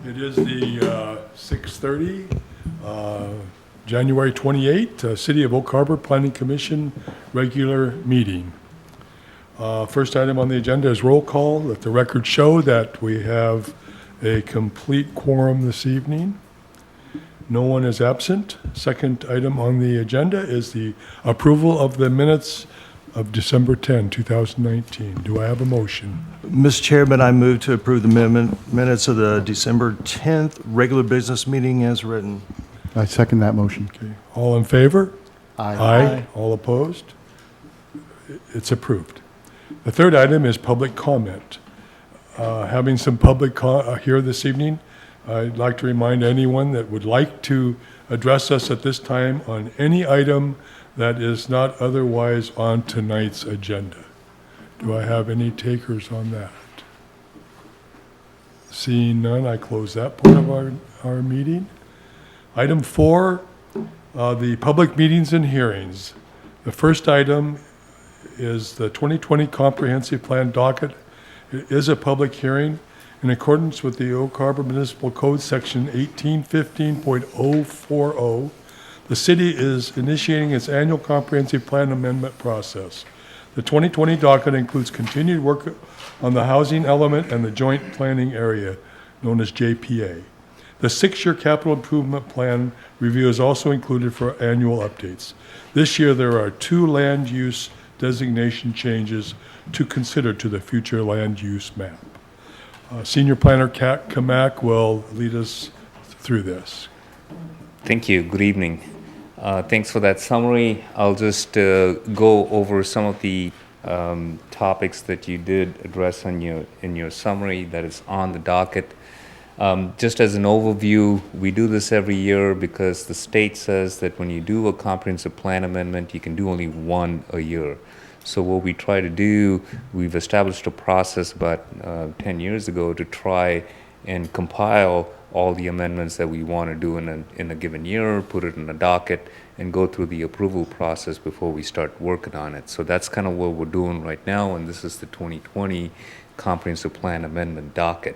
It is the 6:30, January 28th, City of Oak Harbor Planning Commission regular meeting. First item on the agenda is roll call. Let the record show that we have a complete quorum this evening. No one is absent. Second item on the agenda is the approval of the minutes of December 10, 2019. Do I have a motion? Mr. Chairman, I move to approve the minutes of the December 10th regular business meeting as written. I second that motion. Okay. All in favor? Aye. All opposed? It's approved. The third item is public comment. Having some public here this evening, I'd like to remind anyone that would like to address us at this time on any item that is not otherwise on tonight's agenda. Do I have any takers on that? Seeing none, I close that part of our meeting. Item 4, the public meetings and hearings. The first item is the 2020 Comprehensive Plan Docket. It is a public hearing in accordance with the Oak Harbor Municipal Code, Section 1815.040. The city is initiating its annual comprehensive plan amendment process. The 2020 docket includes continued work on the housing element and the joint planning area, known as JPA. The 6-year capital improvement plan review is also included for annual updates. This year, there are 2 land use designation changes to consider to the future land use map. Senior Planner Kat Kamak will lead us through this. Thank you. Good evening. Thanks for that summary. I'll just go over some of the topics that you did address in your summary that is on the docket. Just as an overview, we do this every year because the state says that when you do a comprehensive plan amendment, you can do only one a year. So what we try to do, we've established a process about 10 years ago to try and compile all the amendments that we want to do in a given year, put it in a docket, and go through the approval process before we start working on it. So that's kind of what we're doing right now, and this is the 2020 Comprehensive Plan Amendment docket.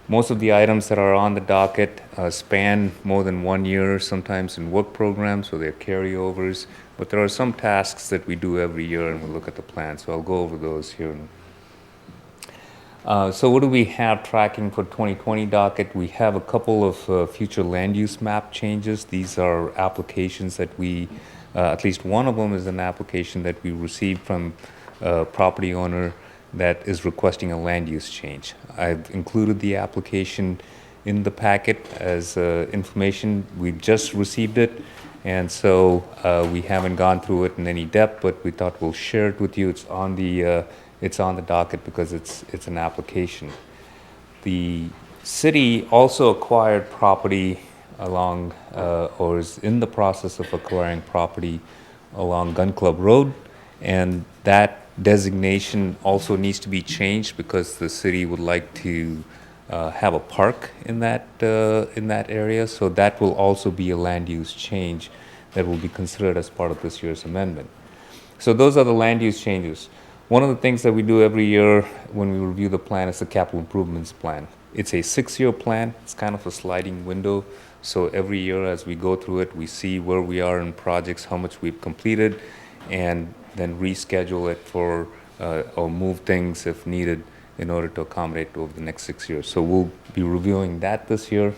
Most of the items that are on the docket span more than 1 year, sometimes in work programs, so they're carryovers. But there are some tasks that we do every year, and we look at the plan. So I'll go over those here. So what do we have tracking for 2020 docket? We have a couple of future land use map changes. These are applications that we, at least one of them is an application that we received from a property owner that is requesting a land use change. I've included the application in the packet as information. We've just received it, and so we haven't gone through it in any depth, but we thought we'll share it with you. It's on the docket because it's an application. The city also acquired property along, or is in the process of acquiring property along Gun Club Road, and that designation also needs to be changed because the city would like to have a park in that area. So that will also be a land use change that will be considered as part of this year's amendment. So those are the land use changes. One of the things that we do every year when we review the plan is the capital improvements plan. It's a 6-year plan. It's kind of a sliding window. So every year as we go through it, we see where we are in projects, how much we've completed, and then reschedule it for or move things if needed in order to accommodate over the next 6 years. So we'll be reviewing that this year.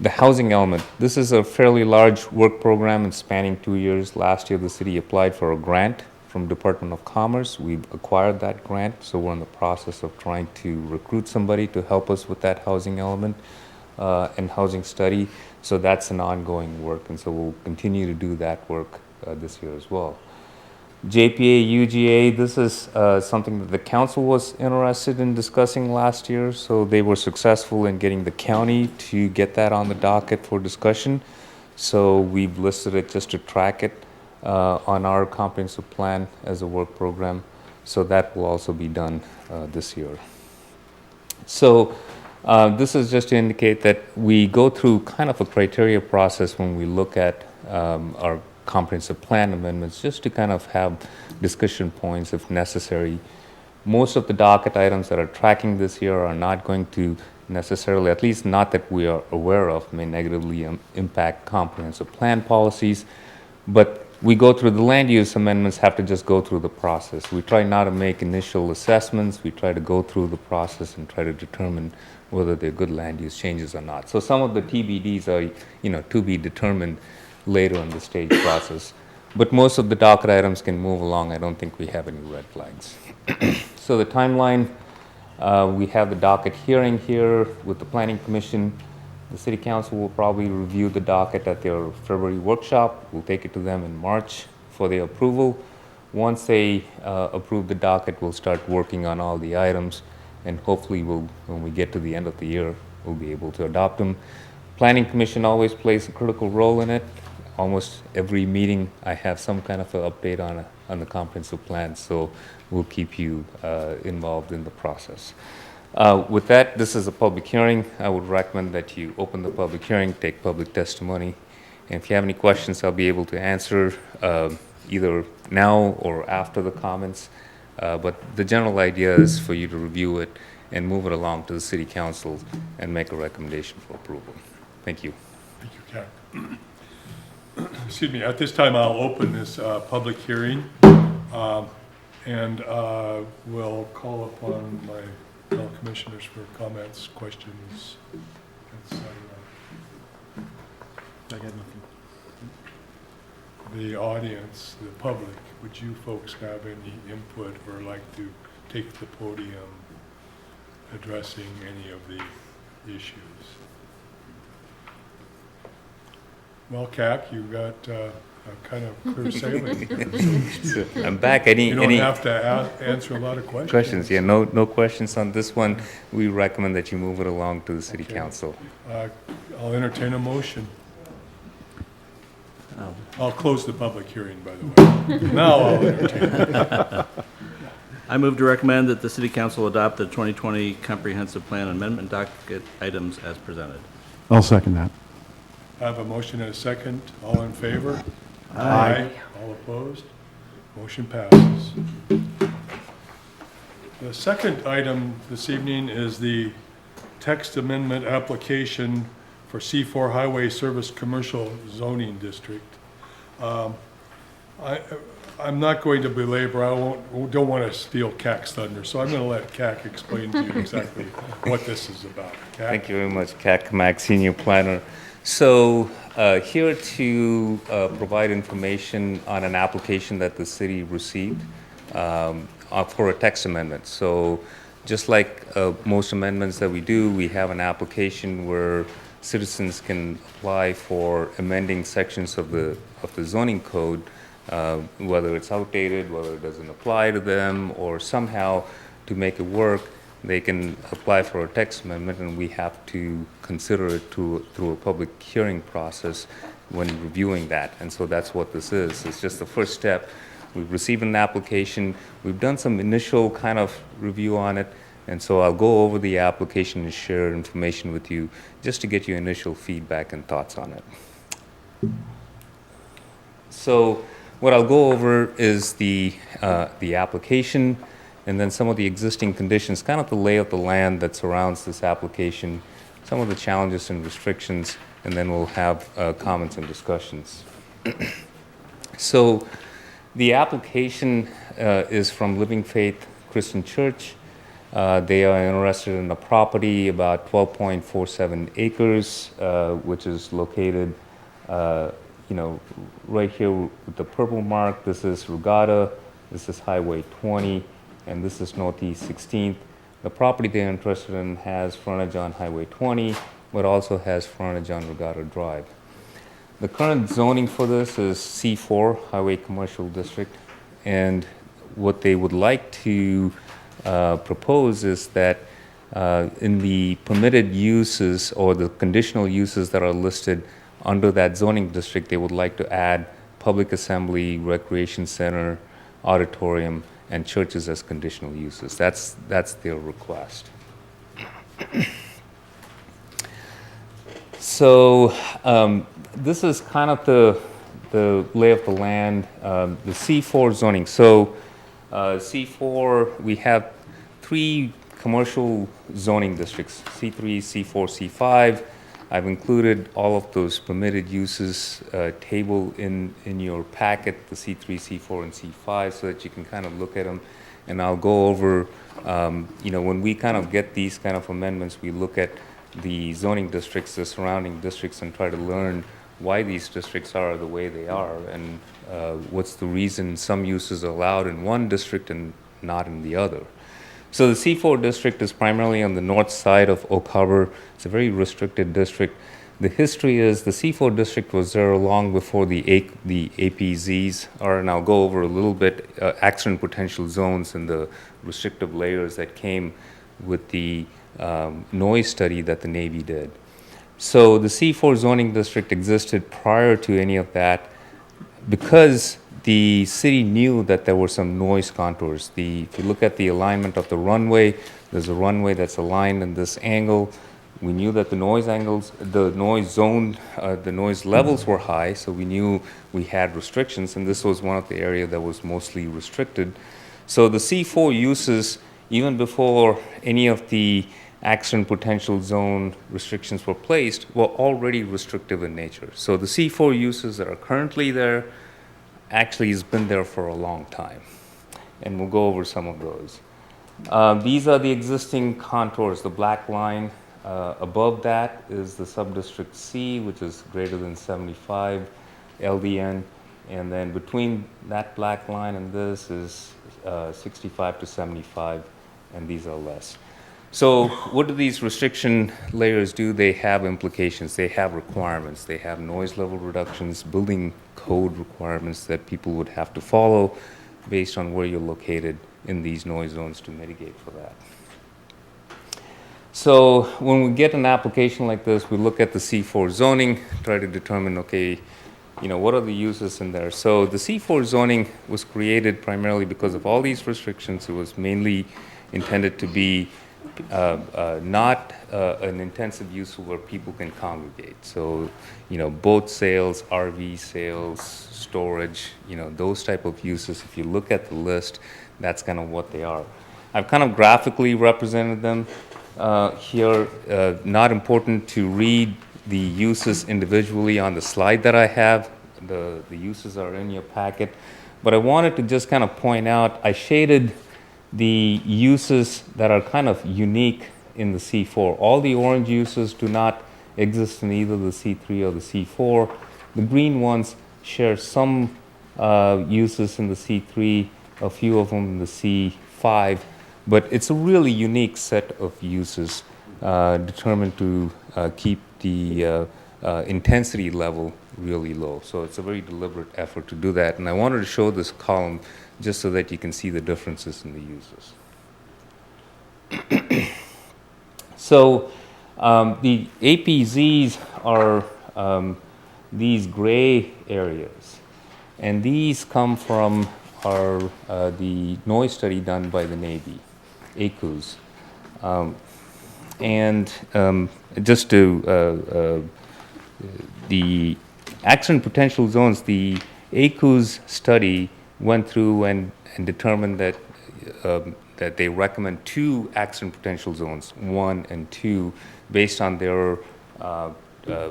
The housing element. This is a fairly large work program and spanning 2 years. Last year the city applied for a grant from Department of Commerce. We've acquired that grant, so we're in the process of trying to recruit somebody to help us with that housing element and housing study. So that's an ongoing work, and so we'll continue to do that work this year as well. JPA, UGA, this is something that the council was interested in discussing last year, so they were successful in getting the county to get that on the docket for discussion. So we've listed it just to track it on our comprehensive plan as a work program. So that will also be done this year. So this is just to indicate that we go through kind of a criteria process when we look at our comprehensive plan amendments, just to kind of have discussion points if necessary. Most of the docket items that are tracking this year are not going to necessarily, at least not that we are aware of, may negatively impact comprehensive plan policies. But we go through the land use amendments, have to just go through the process. We try not to make initial assessments. We try to go through the process and try to determine whether they're good land use changes or not. So some of the TBDs are, to be determined later in the stage process. But most of the docket items can move along. I don't think we have any red flags. So the timeline, we have the docket hearing here with the Planning Commission. The City Council will probably review the docket at their February workshop. We'll take it to them in March for their approval. Once they approve the docket, we'll start working on all the items, and hopefully when we get to the end of the year, we'll be able to adopt them. Planning Commission always plays a critical role in it. Almost every meeting, I have some kind of an update on the comprehensive plan, so we'll keep you involved in the process. With that, this is a public hearing. I would recommend that you open the public hearing, take public testimony, and if you have any questions, I'll be able to answer either now or after the comments. But the general idea is for you to review it and move it along to the City Council and make a recommendation for approval. Thank you. Thank you, Kat. Excuse me, at this time, I'll open this public hearing, and we'll call upon my fellow commissioners for comments, questions, etc. I got nothing. The audience, the public, would you folks have any input or like to take the podium addressing any of the issues? Well, Cap, you got a kind of clear sailing. So I'm back. Any You don't have to answer a lot of questions. questions? Yeah, no questions on this one. We recommend that you move it along to the City Okay. Council. I'll entertain a motion. I'll close the public hearing, by the way. Now I'll entertain. I move to recommend that the City Council adopt the 2020 Comprehensive Plan Amendment docket items as presented. I'll second that. I have a motion and a second. All in favor? Aye. All opposed? Motion passes. The second item this evening is the text amendment application for C4 Highway Service Commercial Zoning District. I'm not going to belabor, don't want to steal CAC's thunder, so I'm going to let CAC explain to you exactly what this is about. CAC? Thank you very much, Kat Kamak, Senior Planner. So here to provide information on an application that the city received for a text amendment. So just like most amendments that we do, we have an application where citizens can apply for amending sections of the zoning code, whether it's outdated, whether it doesn't apply to them, or somehow to make it work, they can apply for a text amendment, and we have to consider it through a public hearing process when reviewing that. And so that's what this is. It's just the first step. We've received an application. We've done some initial kind of review on it, and so I'll go over the application and share information with you just to get your initial feedback and thoughts on it. So what I'll go over is the application, and then some of the existing conditions, kind of the lay of the land that surrounds this application, some of the challenges and restrictions, and then we'll have comments and discussions. So the application is from Living Faith Christian Church. They are interested in a property about 12.47 acres, which is located right here with the purple mark. This is Regatta, this is Highway 20, and this is Northeast 16th. The property they're interested in has frontage on Highway 20, but also has frontage on Regatta Drive. The current zoning for this is C4, Highway Commercial District, and what they would like to propose is that in the permitted uses or the conditional uses that are listed under that zoning district, they would like to add public assembly, recreation center, auditorium, and churches as conditional uses. That's their request. So this is kind of the lay of the land, the C4 zoning. So C4, we have three commercial zoning districts, C3, C4, C5. I've included all of those permitted uses table in your packet, the C3, C4, and C5, so that you can kind of look at them. And I'll go over, when we kind of get these kind of amendments, we look at the zoning districts, the surrounding districts, and try to learn why these districts are the way they are, and what's the reason some uses are allowed in one district and not in the other. So the C4 district is primarily on the north side of Oak Harbor. It's a very restricted district. The history is the C4 district was there long before the APZs are, and I'll go over a little bit, accident potential zones and the restrictive layers that came with the noise study that the Navy did. So the C4 zoning district existed prior to any of that because the city knew that there were some noise contours. If you look at the alignment of the runway, there's a runway that's aligned in this angle. We knew that the noise angles, the noise zone, the noise levels were high, so we knew we had restrictions, and this was one of the areas that was mostly restricted. So the C4 uses, even before any of the accident potential zone restrictions were placed, were already restrictive in nature. So the C4 uses that are currently there actually has been there for a long time. And we'll go over some of those. These are the existing contours. The black line above that is the subdistrict C, which is greater than 75 LDN. And then between that black line and this is 65 to 75, and these are less. So what do these restriction layers do? They have implications. They have requirements. They have noise level reductions, building code requirements that people would have to follow based on where you're located in these noise zones to mitigate for that. So when we get an application like this, we look at the C4 zoning, try to determine, okay, what are the uses in there? So the C4 zoning was created primarily because of all these restrictions. It was mainly intended to be not an intensive use where people can congregate. So, boat sales, RV sales, storage, those type of uses. If you look at the list, that's kind of what they are. I've kind of graphically represented them here. Not important to read the uses individually on the slide that I have. The uses are in your packet. But I wanted to just kind of point out, I shaded the uses that are kind of unique in the C4. All the orange uses do not exist in either the C3 or the C4. The green ones share some uses in the C3, a few of them in the C5, but it's a really unique set of uses determined to keep the intensity level really low. So it's a very deliberate effort to do that, and I wanted to show this column just so that you can see the differences in the uses. So the APZs are these gray areas, and these come from the noise study done by the Navy, ACUs. Just to the accident potential zones, the ACUs study went through and determined that that they recommend 2 accident potential zones, 1 and 2, based on their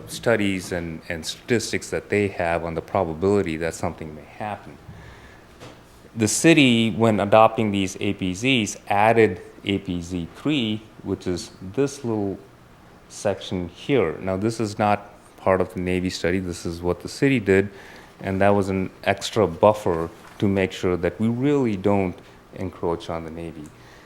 studies and statistics that they have on the probability that something may happen. The city, when adopting these APZs, added APZ 3, which is this little section here. Now, this is not part of the Navy study. This is what the city did, and that was an extra buffer to make sure that we really don't encroach on the Navy.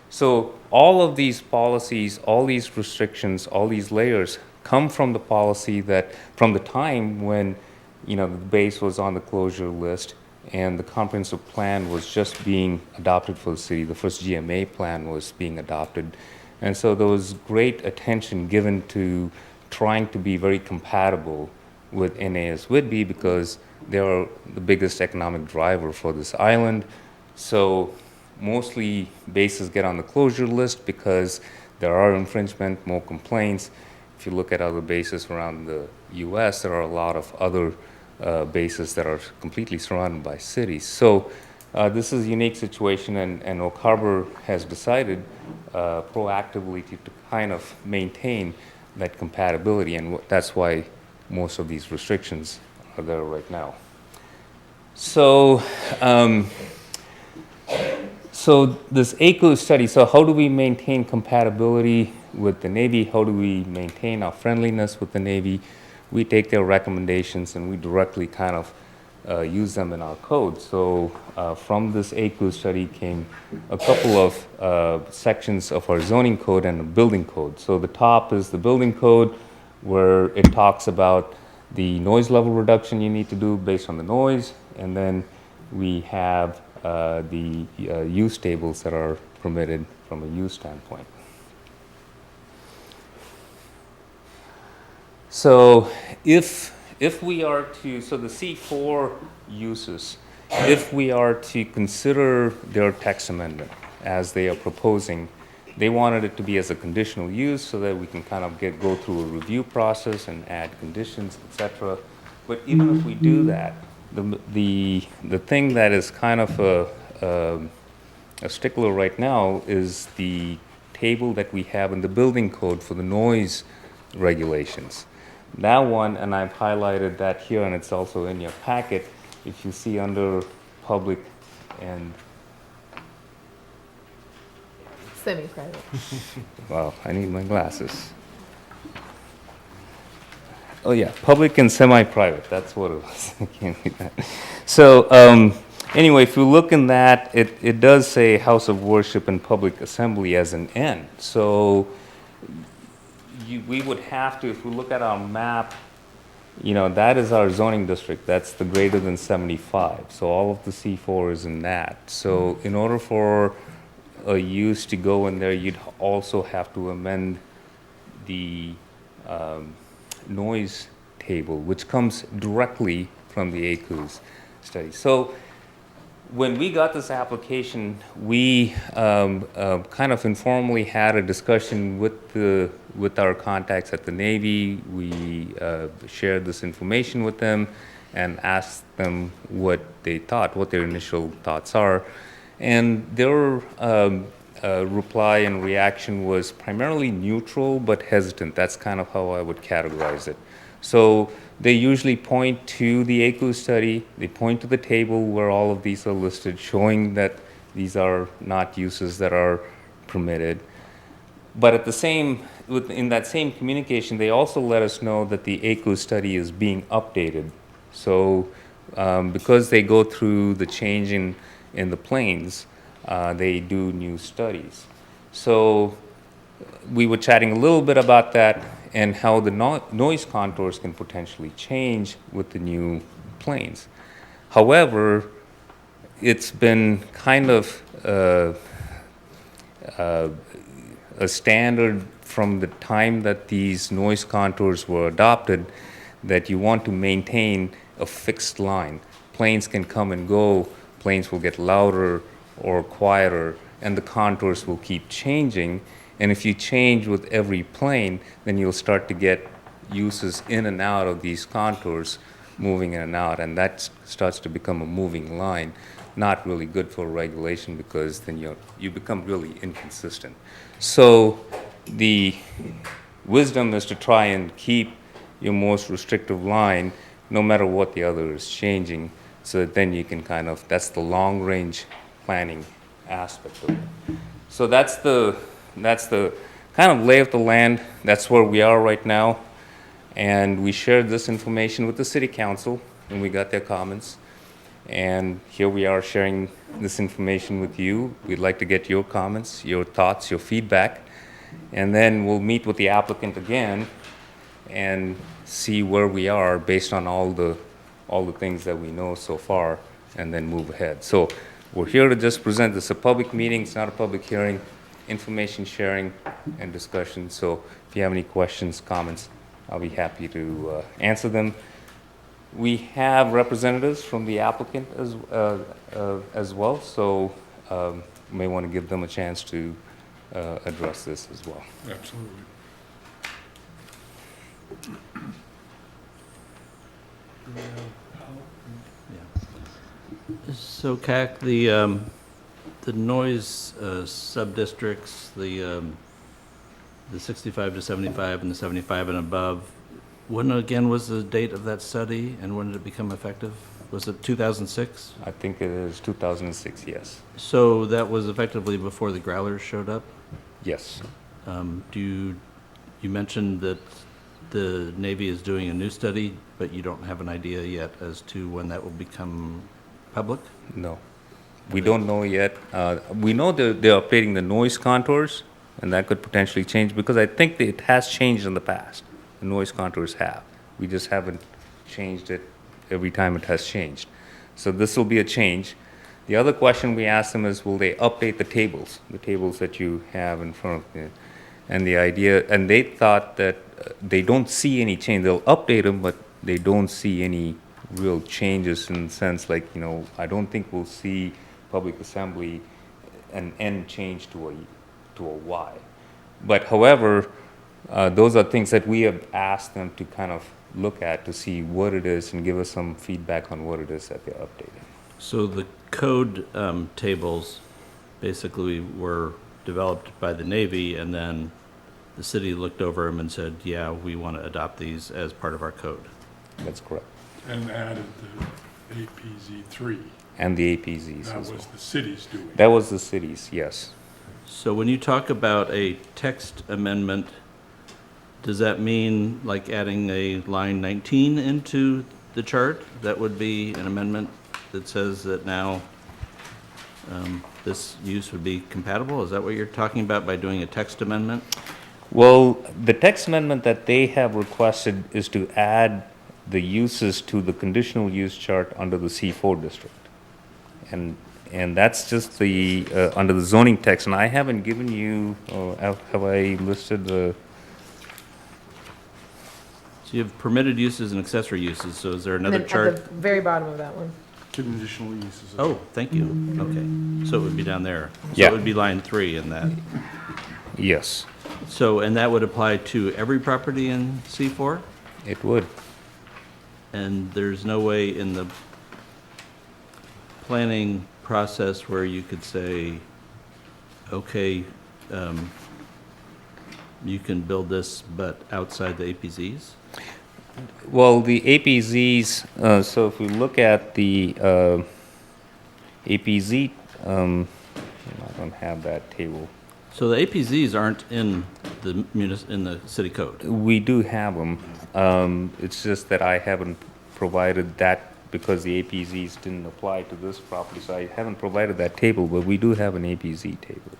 So all of these policies, all these restrictions, all these layers come from the policy that from the time when the base was on the closure list and the comprehensive plan was just being adopted for the city. The first GMA plan was being adopted. And so there was great attention given to trying to be very compatible with NAS Whidbey because they are the biggest economic driver for this island. So mostly bases get on the closure list because there are infringement, more complaints. If you look at other bases around the US, there are a lot of other bases that are completely surrounded by cities. So this is a unique situation, and Oak Harbor has decided proactively to kind of maintain that compatibility, and that's why most of these restrictions are there right now. So, so this ACO study, so how do we maintain compatibility with the Navy? How do we maintain our friendliness with the Navy? We take their recommendations and we directly kind of use them in our code. So from this ACO study came a couple of sections of our zoning code and a building code. So the top is the building code, where it talks about the noise level reduction you need to do based on the noise, and then we have the use tables that are permitted from a use standpoint. So if we are to, so the C4 uses, if we are to consider their text amendment as they are proposing, they wanted it to be as a conditional use so that we can kind of go through a review process and add conditions, etc. But even if we do that, the thing that is kind of a stickler right now is the table that we have in the building code for the noise regulations. That one, and I've highlighted that here, and it's also in your packet. If you see under public and, Semi-private. wow, I need my glasses. Oh yeah, public and semi-private, that's what it was. I can't read that. So anyway, if you look in that, it does say house of worship and public assembly as an N. So we would have to, if we look at our map, you know, that is our zoning district. That's the greater than 75. So all of the C4 is in that. So in order for a use to go in there, you'd also have to amend the noise table, which comes directly from the ACUS study. So when we got this application, we kind of informally had a discussion with our contacts at the Navy. We shared this information with them and asked them what they thought, what their initial thoughts are. And their reply and reaction was primarily neutral but hesitant. That's kind of how I would categorize it. So they usually point to the ACU study, they point to the table where all of these are listed, showing that these are not uses that are permitted. But at the same, in that same communication, they also let us know that the ACU study is being updated. So because they go through the change in the planes, they do new studies. So we were chatting a little bit about that and how the noise contours can potentially change with the new planes. However, it's been kind of a standard from the time that these noise contours were adopted that you want to maintain a fixed line. Planes can come and go, planes will get louder or quieter, and the contours will keep changing. And if you change with every plane, then you'll start to get uses in and out of these contours, moving in and out, and that starts to become a moving line. Not really good for regulation, because then you become really inconsistent. So the wisdom is to try and keep your most restrictive line no matter what the other is changing, so that then you can kind of, that's the long range planning aspect of it. So that's the kind of lay of the land. That's where we are right now. And we shared this information with the city council, and we got their comments. And here we are sharing this information with you. We'd like to get your comments, your thoughts, your feedback. And then we'll meet with the applicant again and see where we are based on all the things that we know so far, and then move ahead. So we're here to just present this. A public meeting, it's not a public hearing, information sharing and discussion. So if you have any questions, comments, I'll be happy to answer them. We have representatives from the applicant as well, so you may want to give them a chance to address this as well. Absolutely. So, CAC, the The noise sub-districts, the 65 to 75 and the 75 and above, when again was the date of that study, and when did it become effective? Was it 2006? I think it is 2006, yes. So that was effectively before the growlers showed up? Yes. You mentioned that the Navy is doing a new study, but you don't have an idea yet as to when that will become public? No. We don't know yet. We know they're updating the noise contours, and that could potentially change, because I think that it has changed in the past. The noise contours have. We just haven't changed it every time it has changed. So this will be a change. The other question we asked them is, will they update the tables that you have in front of you? And the idea, and they thought that they don't see any change. They'll update them, but they don't see any real changes in the sense like, I don't think we'll see public assembly an N change to a Y. But however, those are things that we have asked them to kind of look at to see what it is and give us some feedback on what it is that they're updating. So the code tables basically were developed by the Navy, and then the city looked over them and said, yeah, we want to adopt these as part of our code. That's correct. And added the APZ3. And the APZs That as was well. the city's doing. That was the cities, yes. So when you talk about a text amendment, does that mean like adding a line 19 into the chart? That would be an amendment that says that now this use would be compatible? Is that what you're talking about by doing a text amendment? Well, the text amendment that they have requested is to add the uses to the conditional use chart under the C4 district. And that's just the, under the zoning text, and I haven't given you, have I listed the, So you have permitted uses and accessory uses, so is there And another then chart? at the very bottom of that one. Conditional uses. Oh, thank you, okay. So it would be down there. So Yeah. it would be line 3 in that. yes, So, and that would apply to every property in C4? it would. And there's no way in the planning process where you could say, okay, you can build this, but outside the APZs? Well, the APZs, so if we look at the APZ, I don't have that table. So the APZs aren't in the in the city code? We do have them. It's just that I haven't provided that because the APZs didn't apply to this property, so I haven't provided that table, but we do have an APZ table.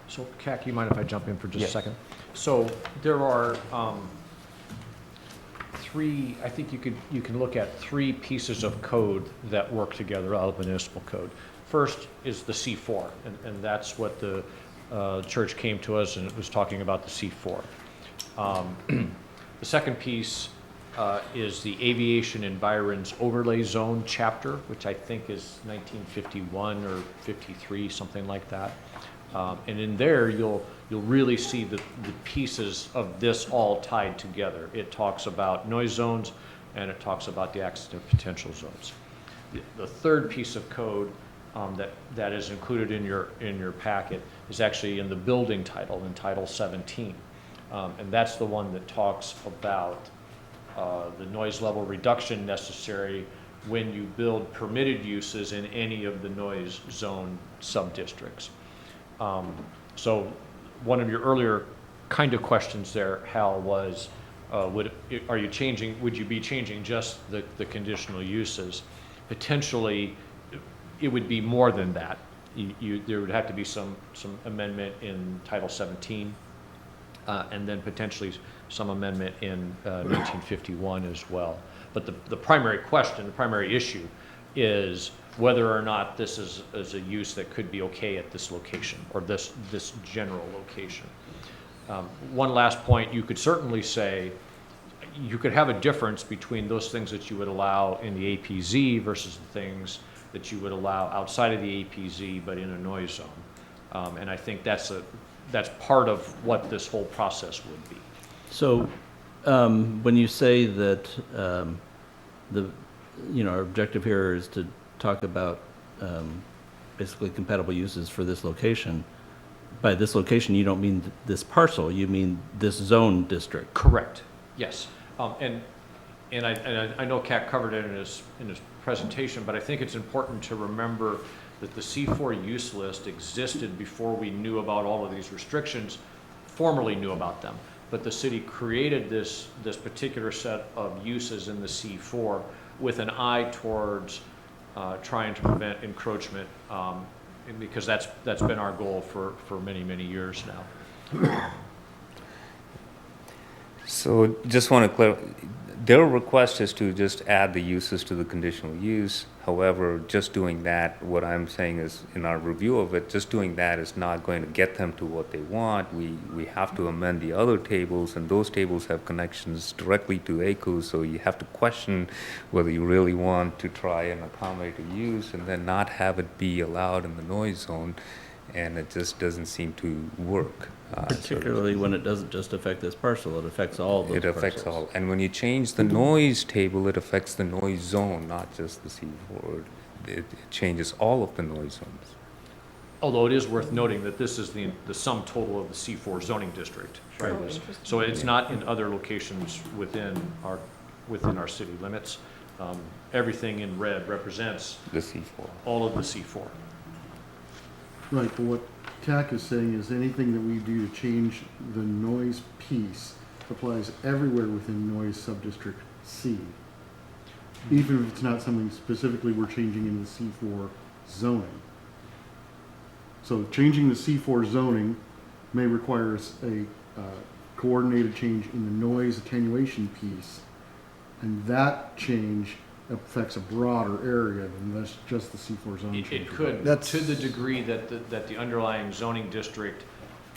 So, Kak, you mind if I jump in for just a Yes. second? So there are three, I think you can look at three pieces of code that work together out of municipal code. First is the C4, and that's what the church came to us and it was talking about the C4. The second piece is the Aviation Environs Overlay Zone chapter, which I think is 1951 or 53, something like that. And in there, you'll really see the pieces of this all tied together. It talks about noise zones, and it talks about the accident potential zones. The third piece of code that is included in your packet is actually in the building title, in Title 17. And that's the one that talks about the noise level reduction necessary when you build permitted uses in any of the noise zone sub-districts. So one of your earlier kind of questions there, Hal, was would you be changing just the conditional uses? Potentially, it would be more than that. There would have to be some amendment in Title 17, and then potentially some amendment in 1951 as well. But the primary question, the primary issue is whether or not this is a use that could be okay at this location or this general location. One last point, you could certainly say, you could have a difference between those things that you would allow in the APZ versus the things that you would allow outside of the APZ but in a noise zone. And I think that's part of what this whole process would be. So when you say that our objective here is to talk about basically compatible uses for this location. By this location, you don't mean this parcel, you mean this zone district. Correct, yes. And I know Cat covered it in his presentation, but I think it's important to remember that the C4 use list existed before we knew about all of these restrictions, formally knew about them. But the city created this particular set of uses in the C4 with an eye towards trying to prevent encroachment, and because that's been our goal for many, many years now. So just want to clarify, their request is to just add the uses to the conditional use. However, just doing that, what I'm saying is, in our review of it, just doing that is not going to get them to what they want. We have to amend the other tables, and those tables have connections directly to ACO, so you have to question whether you really want to try and accommodate a use and then not have it be allowed in the noise zone, and it just doesn't seem to work. Particularly when it doesn't just affect this parcel, it affects all those It affects parcels. all. And when you change the noise table, it affects the noise zone, not just the C4. It changes all of the noise zones. Although it is worth noting that this is the sum total of the C4 zoning district. Right. Oh, interesting. So it's not in other locations within our city limits. Everything in red represents The C4. all of the C4. Right, but what TAC is saying is anything that we do to change the noise piece applies everywhere within noise subdistrict C. Even if it's not something specifically we're changing in the C4 zoning. So changing the C4 zoning may require a coordinated change in the noise attenuation piece. And that change affects a broader area than just the C4 zone change. It could, to the degree that the underlying zoning district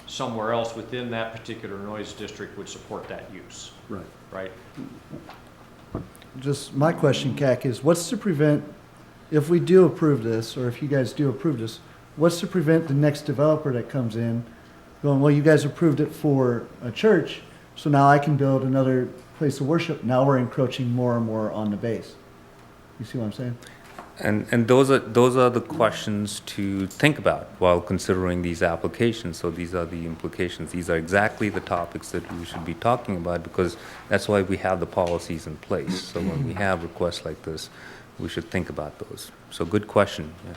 somewhere else within that particular noise district would support that use, Right. right? Just my question, CAC, is what's to prevent, if we do approve this, or if you guys do approve this, what's to prevent the next developer that comes in going, well, you guys approved it for a church, so now I can build another place of worship. Now we're encroaching more and more on the base. You see what I'm saying? And those are the questions to think about while considering these applications. So these are the implications. These are exactly the topics that we should be talking about, because that's why we have the policies in place. So when we have requests like this, we should think about those. So good question. Yeah.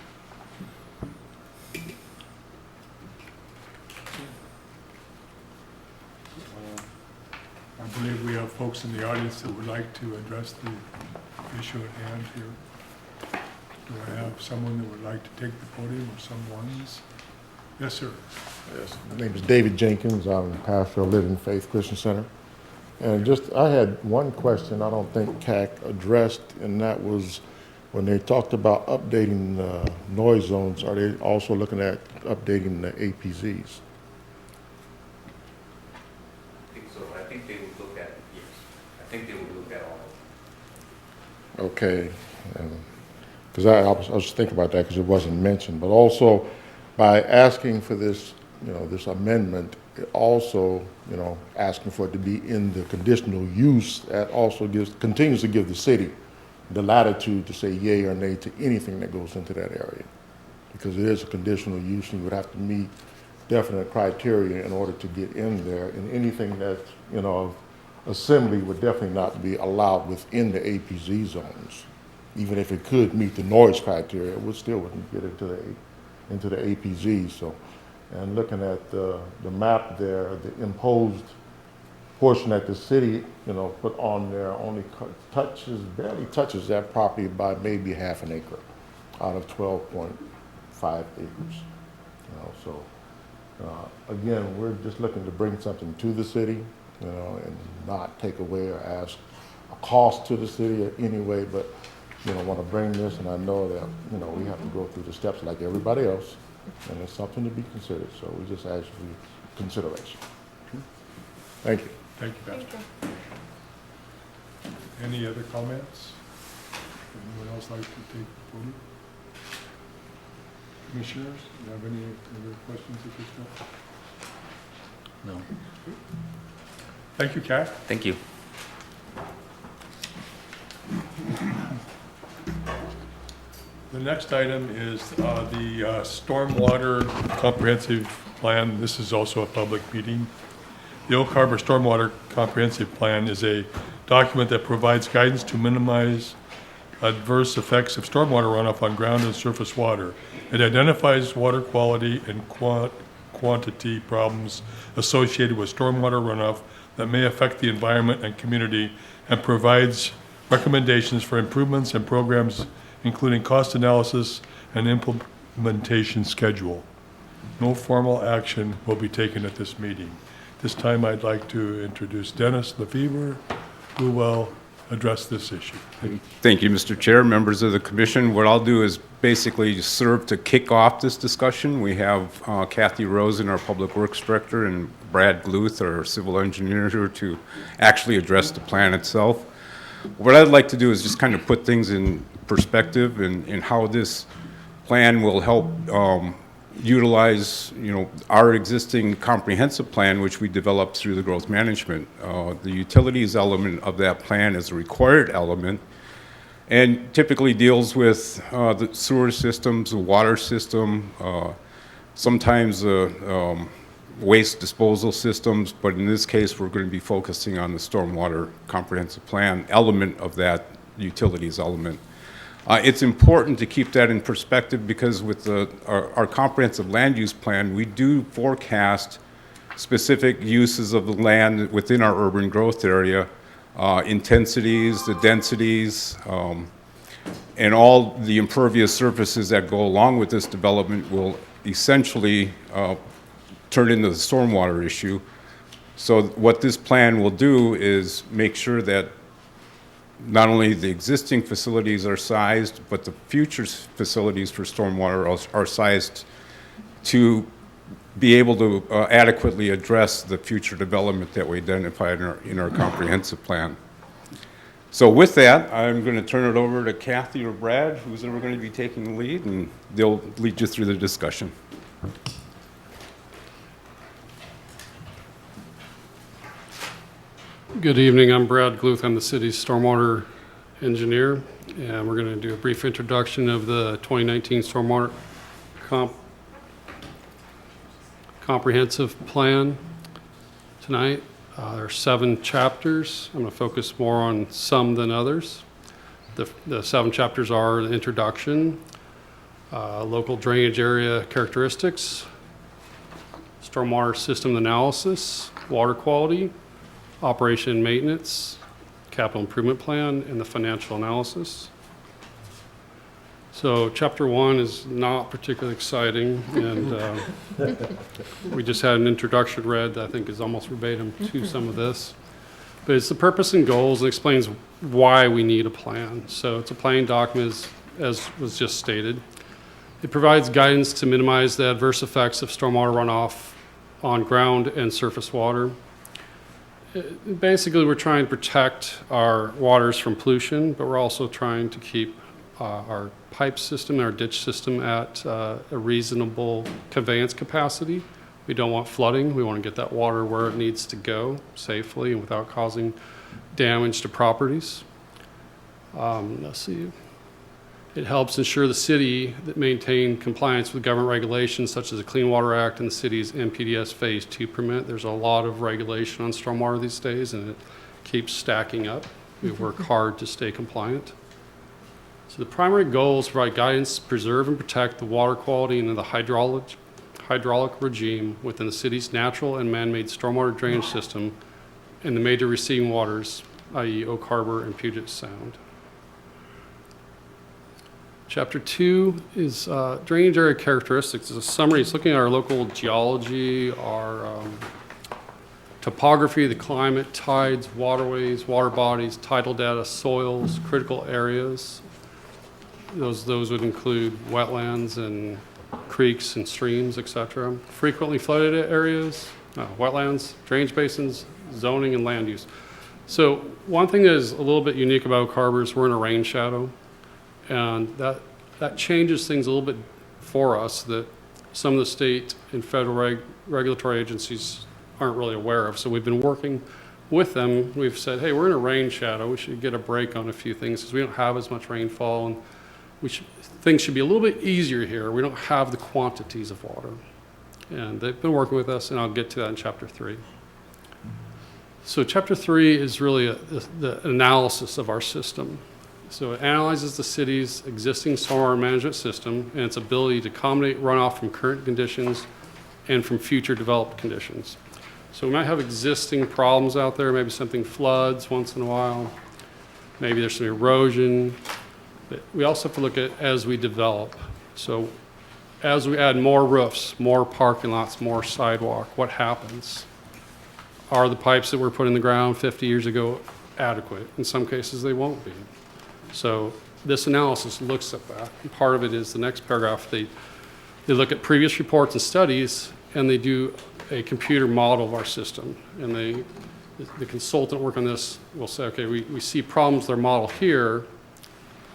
I believe we have folks in the audience that would like to address the issue at hand here. Do I have someone that would like to take the podium, or someone's? Yes, sir. Yes, my name is David Jenkins. I'm the pastor of Living Faith Christian Center. And I had one question I don't think CAC addressed, and that was when they talked about updating noise zones, are they also looking at updating the APZs? I think so. I think they would look at, yes. I think they would look at all of them. Okay. Because I was thinking about that because it wasn't mentioned. But also, by asking for this, this amendment, it also, asking for it to be in the conditional use, that also continues to give the city the latitude to say yay or nay to anything that goes into that area. Because it is a conditional use, and you would have to meet definite criteria in order to get in there. And anything that's, assembly would definitely not be allowed within the APZ zones. Even if it could meet the noise criteria, it still wouldn't get into the APZ. So, and looking at the map there, the imposed portion that the city, put on there only barely touches that property by maybe half an acre out of 12.5 acres. So again, we're just looking to bring something to the city, and not take away or ask a cost to the city anyway, but want to bring this, and I know that, we have to go through the steps like everybody else, and it's something to be considered, so we just ask for consideration. Thank you. Thank you, Pastor. Any other comments? Anyone else like to take the podium? Commissioners, do you have any other questions at this time? No. Thank you, Kat. Thank you. The next item is the Stormwater Comprehensive Plan. This is also a public meeting. The Oak Harbor Stormwater Comprehensive Plan is a document that provides guidance to minimize adverse effects of stormwater runoff on ground and surface water. It identifies water quality and quantity problems associated with stormwater runoff that may affect the environment and community, and provides recommendations for improvements and programs, including cost analysis and implementation schedule. No formal action will be taken at this meeting. This time I'd like to introduce Dennis Lefevre, who will address this issue. Thank you, Mr. Chair, members of the commission. What I'll do is basically serve to kick off this discussion. We have Kathy Rosen, our Public Works Director, and Brad Gluth, our Civil Engineer, here to actually address the plan itself. What I'd like to do is just kind of put things in perspective and how this plan will help utilize, our existing comprehensive plan, which we developed through the growth management. The utilities element of that plan is a required element and typically deals with the sewer systems, the water system, sometimes waste disposal systems, but in this case, we're going to be focusing on the stormwater comprehensive plan element of that utilities element. It's important to keep that in perspective because with our comprehensive land use plan, we do forecast specific uses of the land within our urban growth area, intensities, the densities, and all the impervious surfaces that go along with this development will essentially turn into the stormwater issue. So what this plan will do is make sure that not only the existing facilities are sized, but the future facilities for stormwater are sized to be able to adequately address the future development that we identified in our comprehensive plan. So with that, I'm going to turn it over to Kathy or Brad, who's ever going to be taking the lead, and they'll lead you through the discussion. Good evening, I'm Brad Gluth, I'm the city's stormwater engineer, and we're going to do a brief introduction of the 2019 Stormwater Comprehensive Plan tonight. There are 7 chapters. I'm going to focus more on some than others. The 7 chapters are the introduction, local drainage area characteristics, stormwater system analysis, water quality, operation and maintenance, capital improvement plan, and the financial analysis. So chapter 1 is not particularly exciting, and we just had an introduction read that I think is almost verbatim to some of this. But it's the purpose and goals and explains why we need a plan. So it's a planning document as was just stated. It provides guidance to minimize the adverse effects of stormwater runoff on ground and surface water. Basically, we're trying to protect our waters from pollution, but we're also trying to keep our pipe system and our ditch system at a reasonable conveyance capacity. We don't want flooding. We want to get that water where it needs to go safely and without causing damage to properties. Let's see. It helps ensure the city that maintain compliance with government regulations such as the Clean Water Act and the city's NPDES Phase 2 permit. There's a lot of regulation on stormwater these days, and it keeps stacking up. We work hard to stay compliant. So the primary goal is to provide guidance to preserve and protect the water quality and the hydraulic regime within the city's natural and man-made stormwater drainage system and the major receiving waters, i.e. Oak Harbor and Puget Sound. Chapter 2 is drainage area characteristics. It's a summary. It's looking at our local geology, our topography, the climate, tides, waterways, water bodies, tidal data, soils, critical areas. Those would include wetlands and creeks and streams, etc. Frequently flooded areas, wetlands, drainage basins, zoning, and land use. So one thing that is a little bit unique about Oak Harbor is we're in a rain shadow. And that changes things a little bit for us that some of the state and federal regulatory agencies aren't really aware of. So we've been working with them. We've said, hey, we're in a rain shadow. We should get a break on a few things because we don't have as much rainfall. And things should be a little bit easier here. We don't have the quantities of water. And they've been working with us, and I'll get to that in Chapter 3. So Chapter 3 is really the analysis of our system. So it analyzes the city's existing stormwater management system and its ability to accommodate runoff from current conditions and from future developed conditions. So we might have existing problems out there, maybe something floods once in a while, maybe there's some erosion. But we also have to look at as we develop. So as we add more roofs, more parking lots, more sidewalk, what happens? Are the pipes that were put in the ground 50 years ago adequate? In some cases, they won't be. So this analysis looks at that. And part of it is the next paragraph. They look at previous reports and studies, and they do a computer model of our system. And the consultant working on this will say, okay, we see problems with our model here.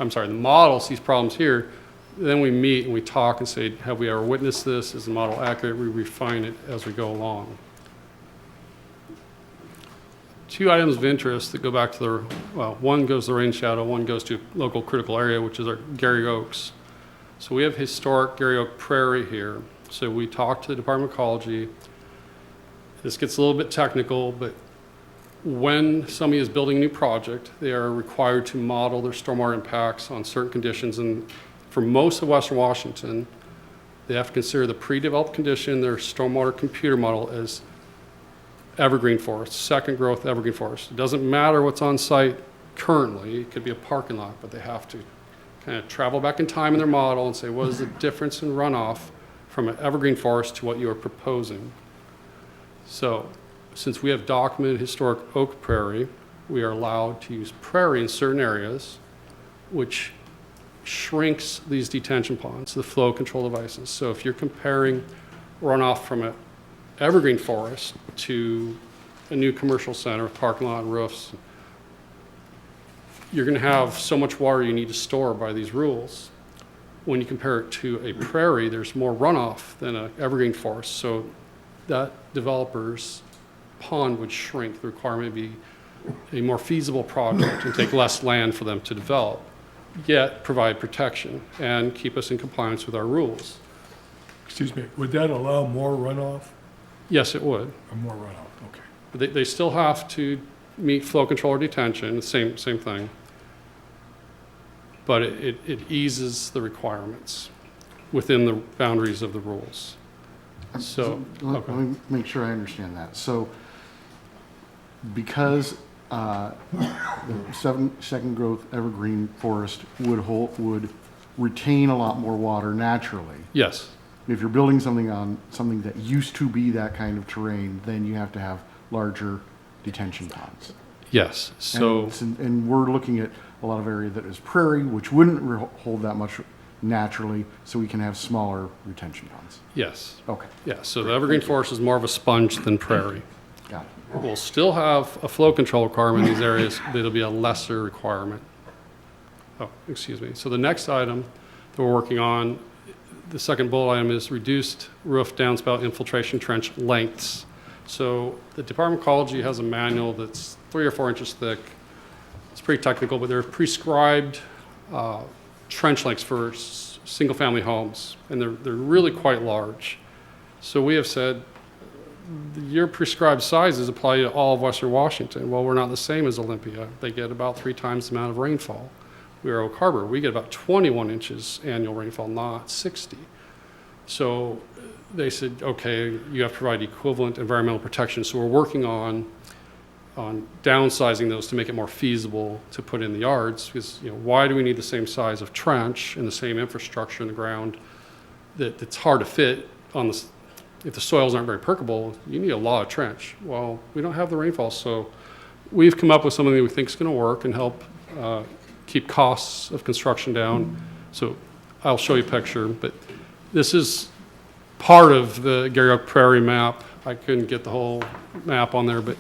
I'm sorry, the model sees problems here. Then we meet and we talk and say, have we ever witnessed this? Is the model accurate? We refine it as we go along. Two items of interest that go back to one goes to the rain shadow, one goes to local critical area, which is our Gary Oaks. So we have historic Gary Oak Prairie here. So we talked to the Department of Ecology. This gets a little bit technical, but when somebody is building a new project, they are required to model their stormwater impacts on certain conditions. And for most of Western Washington, they have to consider the pre-developed condition, their stormwater computer model, as evergreen forest, second growth evergreen forest. It doesn't matter what's on site currently. It could be a parking lot, but they have to kind of travel back in time in their model and say, what is the difference in runoff from an evergreen forest to what you are proposing? So since we have documented historic oak prairie, we are allowed to use prairie in certain areas, which shrinks these detention ponds, the flow control devices. So if you're comparing runoff from an evergreen forest to a new commercial center with parking lot and roofs, you're going to have so much water you need to store by these rules. When you compare it to a prairie, there's more runoff than an evergreen forest. So that developer's pond would shrink. The requirement would be a more feasible project and take less land for them to develop, yet provide protection and keep us in compliance with our rules. Excuse me, would that allow more runoff? Yes, it would. Or more runoff, okay. But they still have to meet flow control or detention, the same thing. But it eases the requirements within the boundaries of the rules. So, Let me make sure I understand that. So because the second growth evergreen forest would retain a lot more water naturally. yes, If you're building something on something that used to be that kind of terrain, then you have to have larger detention ponds. yes. So, And we're looking at a lot of area that is prairie, which wouldn't hold that much naturally, so we can have smaller retention ponds. yes. Okay, Yeah, so the evergreen forest is more of a sponge than prairie. got it. We'll still have a flow control requirement in these areas, but it'll be a lesser requirement. Oh, excuse me. So the next item that we're working on, the second bullet item, is reduced roof downspout infiltration trench lengths. So the Department of Ecology has a manual that's 3 or 4 inches thick. It's pretty technical, but they're prescribed trench lengths for single-family homes, and they're really quite large. So we have said, your prescribed sizes apply to all of Western Washington. Well, we're not the same as Olympia. They get about 3 times the amount of rainfall. We are Oak Harbor. We get about 21 inches annual rainfall, not 60. So they said, okay, you have to provide equivalent environmental protection. So we're working on downsizing those to make it more feasible to put in the yards. Because, why do we need the same size of trench and the same infrastructure in the ground that's hard to fit on the, if the soils aren't very permeable, you need a lot of trench. Well, we don't have the rainfall, so we've come up with something that we think is going to work and help keep costs of construction down. So I'll show you a picture, but this is part of the Gary Oak Prairie map. I couldn't get the whole map on there, but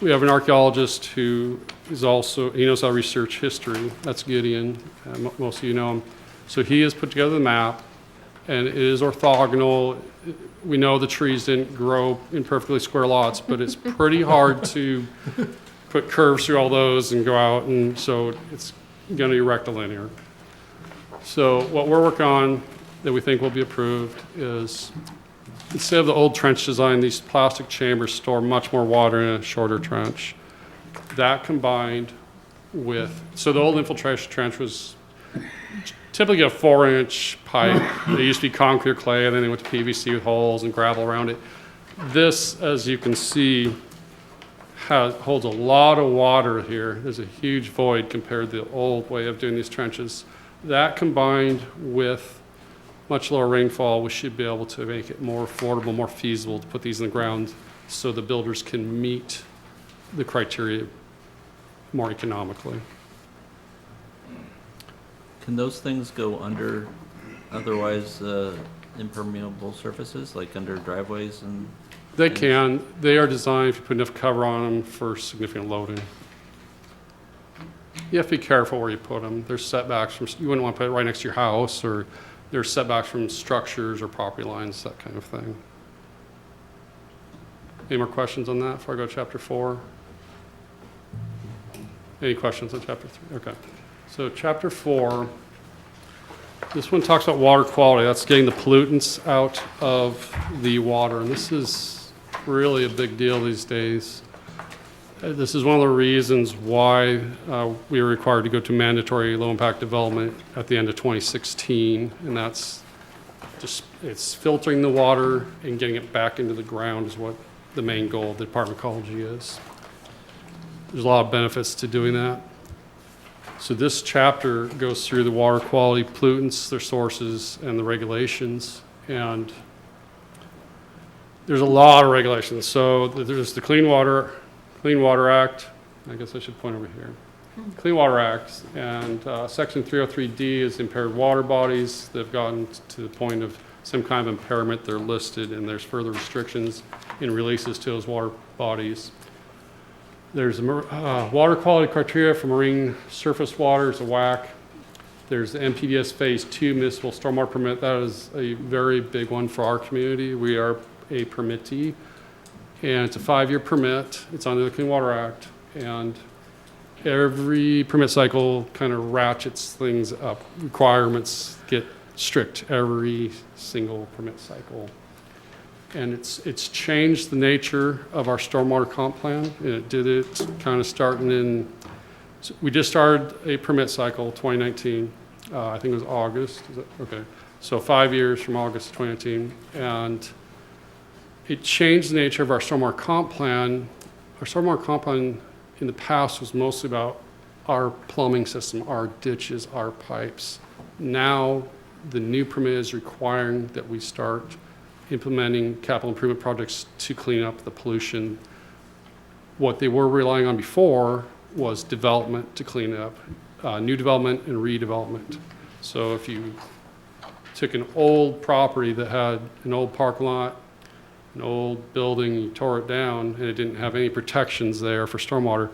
we have an archaeologist who is also, he knows how to research history. That's Gideon. Most of you know him. So he has put together the map, and it is orthogonal. We know the trees didn't grow in perfectly square lots, but it's pretty hard to put curves through all those and go out, and so it's going to be rectilinear. So what we're working on that we think will be approved is, instead of the old trench design, these plastic chambers store much more water in a shorter trench. That combined with, so the old infiltration trench was typically a 4-inch pipe. It used to be concrete or clay, and then they went to PVC with holes and gravel around it. This, as you can see, holds a lot of water here. There's a huge void compared to the old way of doing these trenches. That combined with much lower rainfall, we should be able to make it more affordable, more feasible to put these in the ground so the builders can meet the criteria more economically. Can those things go under otherwise impermeable surfaces, like under driveways and? They can. They are designed, if you put enough cover on them, for significant loading. You have to be careful where you put them. There's setbacks from, you wouldn't want to put it right next to your house, or there's setbacks from structures or property lines, that kind of thing. Any more questions on that before I go to chapter 4? Any questions on chapter 3? Okay. So chapter 4, this one talks about water quality. That's getting the pollutants out of the water. And this is really a big deal these days. This is one of the reasons why we were required to go to mandatory low-impact development at the end of 2016. And that's just, it's filtering the water and getting it back into the ground is what the main goal of the Department of Ecology is. There's a lot of benefits to doing that. So this chapter goes through the water quality, pollutants, their sources, and the regulations. And there's a lot of regulations. So there's the Clean Water Act. I guess I should point over here. Clean Water Act, and Section 303D is impaired water bodies. They've gotten to the point of some kind of impairment. They're listed, and there's further restrictions in releases to those water bodies. There's water quality criteria for marine surface waters, a WAC. There's the MPDS Phase 2 municipal stormwater permit. That is a very big one for our community. We are a permittee, and it's a 5-year permit. It's under the Clean Water Act, and every permit cycle kind of ratchets things up. Requirements get strict every single permit cycle. And it's changed the nature of our stormwater comp plan. And it did it kind of starting in, we just started a permit cycle, 2019. I think it was August. Is it? Okay. So 5 years from August 2019. And it changed the nature of our stormwater comp plan. Our stormwater comp plan in the past was mostly about our plumbing system, our ditches, our pipes. Now the new permit is requiring that we start implementing capital improvement projects to clean up the pollution. What they were relying on before was development to clean up, new development and redevelopment. So if you took an old property that had an old parking lot, an old building, you tore it down, and it didn't have any protections there for stormwater,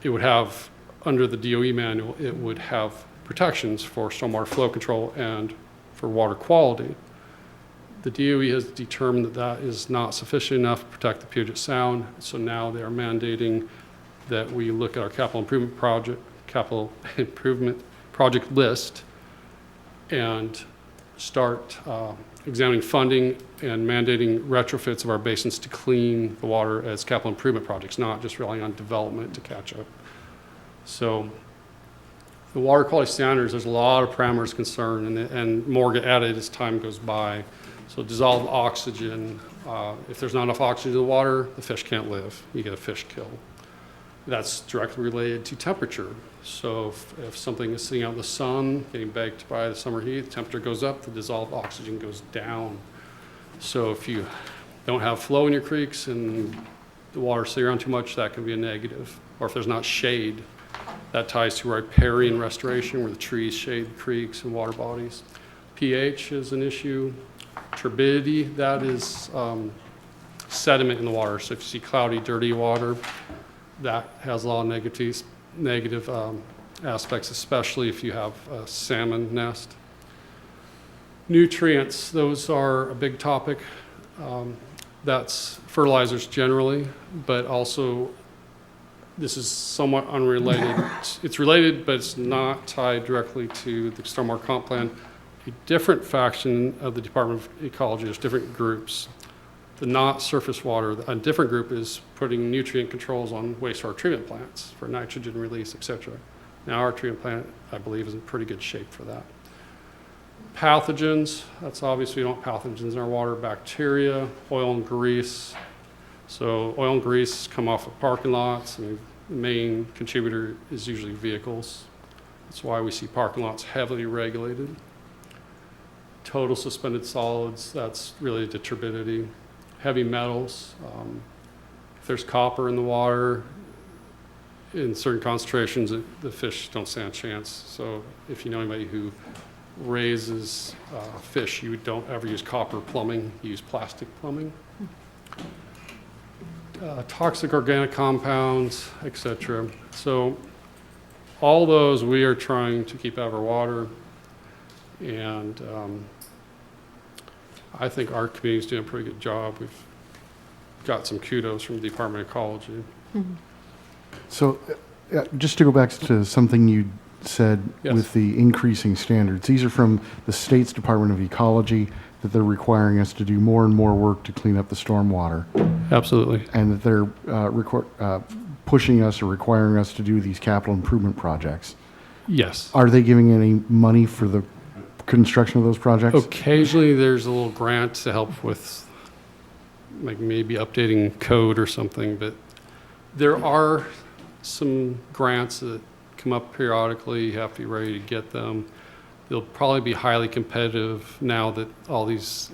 it would have, under the DOE manual, it would have protections for stormwater flow control and for water quality. The DOE has determined that that is not sufficient enough to protect the Puget Sound, so now they are mandating that we look at our capital improvement project list and start examining funding and mandating retrofits of our basins to clean the water as capital improvement projects, not just relying on development to catch up. So the water quality standards, there's a lot of parameters concerned, and more get added as time goes by. So dissolved oxygen, if there's not enough oxygen in the water, the fish can't live. You get a fish kill. That's directly related to temperature. So if something is sitting out in the sun, getting baked by the summer heat, the temperature goes up, the dissolved oxygen goes down. So if you don't have flow in your creeks and the water's sitting around too much, that can be a negative. Or if there's not shade, that ties to riparian restoration, where the trees shade the creeks and water bodies. pH is an issue. Turbidity, that is sediment in the water. So if you see cloudy, dirty water, that has a lot of negative aspects, especially if you have a salmon nest. Nutrients, those are a big topic. That's fertilizers generally, but also this is somewhat unrelated. It's related, but it's not tied directly to the Stormwater Comp Plan. A different faction of the Department of Ecology, there's different groups. The not surface water, a different group is putting nutrient controls on wastewater treatment plants for nitrogen release, et cetera. Now our treatment plant, I believe, is in pretty good shape for that. Pathogens, that's obvious we don't want pathogens in our water. Bacteria, oil and grease. So oil and grease come off of parking lots. I mean, the main contributor is usually vehicles. That's why we see parking lots heavily regulated. Total suspended solids, that's related to turbidity. Heavy metals, if there's copper in the water, in certain concentrations, the fish don't stand a chance. So if you know anybody who raises fish, you don't ever use copper plumbing, you use plastic plumbing. Toxic organic compounds, etc. So all those we are trying to keep out of our water, and I think our community is doing a pretty good job. We've got some kudos from the Department of Ecology. So, just to go back to something you said Yes. with the increasing standards, these are from the state's Department of Ecology, that they're requiring us to do more and more work to clean up the stormwater, Absolutely. and that they're pushing us or requiring us to do these capital improvement projects. Yes. Are they giving any money for the construction of those projects? Occasionally, there's a little grant to help with, like, maybe updating code or something, but there are some grants that come up periodically. You have to be ready to get them. They'll probably be highly competitive now that all these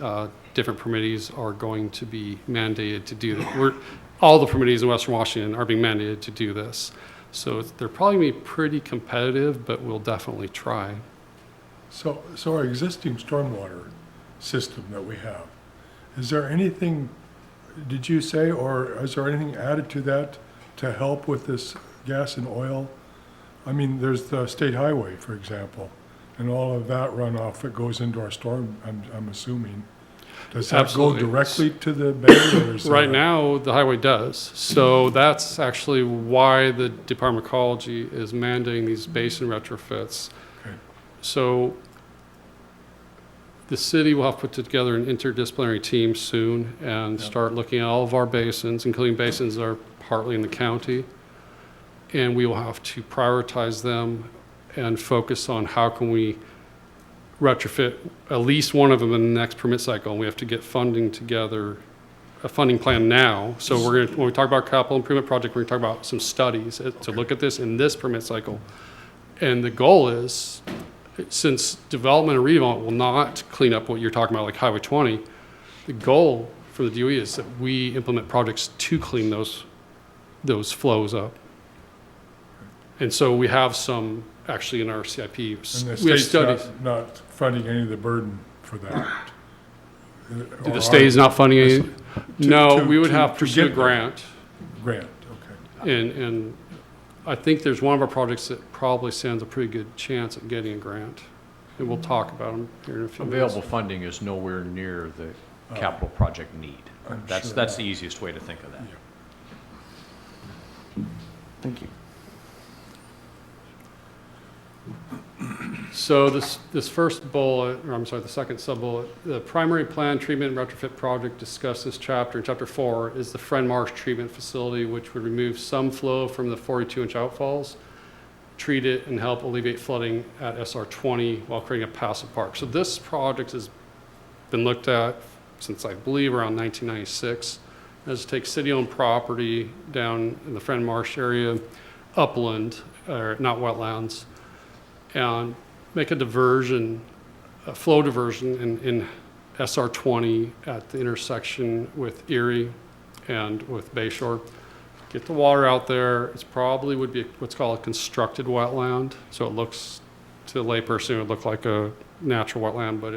different permittees are going to be mandated to do that. All the permittees in Western Washington are being mandated to do this. So they're probably going to be pretty competitive, but we'll definitely try. So our existing stormwater system that we have, is there anything, did you say, or is there anything added to that to help with this gas and oil? I mean, there's the state highway, for example, and all of that runoff that goes into our storm, I'm assuming. Does that Absolutely. go directly to the bay? Or is Right there- now, the highway does. So that's actually why the Department of Ecology is mandating these basin retrofits. Okay. So the city will have put together an interdisciplinary team soon and start looking at all of our basins, including basins that are partly in the county. And we will have to prioritize them and focus on how can we retrofit at least one of them in the next permit cycle. And we have to get funding together, a funding plan now. So we're going to, when we talk about capital improvement project, we're going to talk about some studies to look at this in this permit cycle. And the goal is, since development and redevelopment will not clean up what you're talking about, like Highway 20, the goal for the DOE is that we implement projects to clean those flows up. And so we have some, actually in our CIP, And the we have state's studies. not funding any of the burden for that? The state is not funding any? No, we would have to pursue a get there. grant. Grant, okay. And I think there's one of our projects that probably stands a pretty good chance at getting a grant. And we'll talk about them here in a few minutes. Available funding is nowhere near the capital project need. I'm That's sure. the easiest way to think of that. Thank you. So this first bullet, or I'm sorry, the second sub-bullet, the primary plan treatment and retrofit project discussed this chapter, in chapter 4, is the Friend Marsh treatment facility, which would remove some flow from the 42-inch outfalls, treat it, and help alleviate flooding at SR 20 while creating a passive park. So this project has been looked at since, I believe, around 1996. As to take city-owned property down in the Friend Marsh area, upland, or not wetlands, and make a diversion, a flow diversion in SR 20 at the intersection with Erie and with Bayshore. Get the water out there. It's probably would be what's called a constructed wetland. So it looks, to the layperson, it would look like a natural wetland, but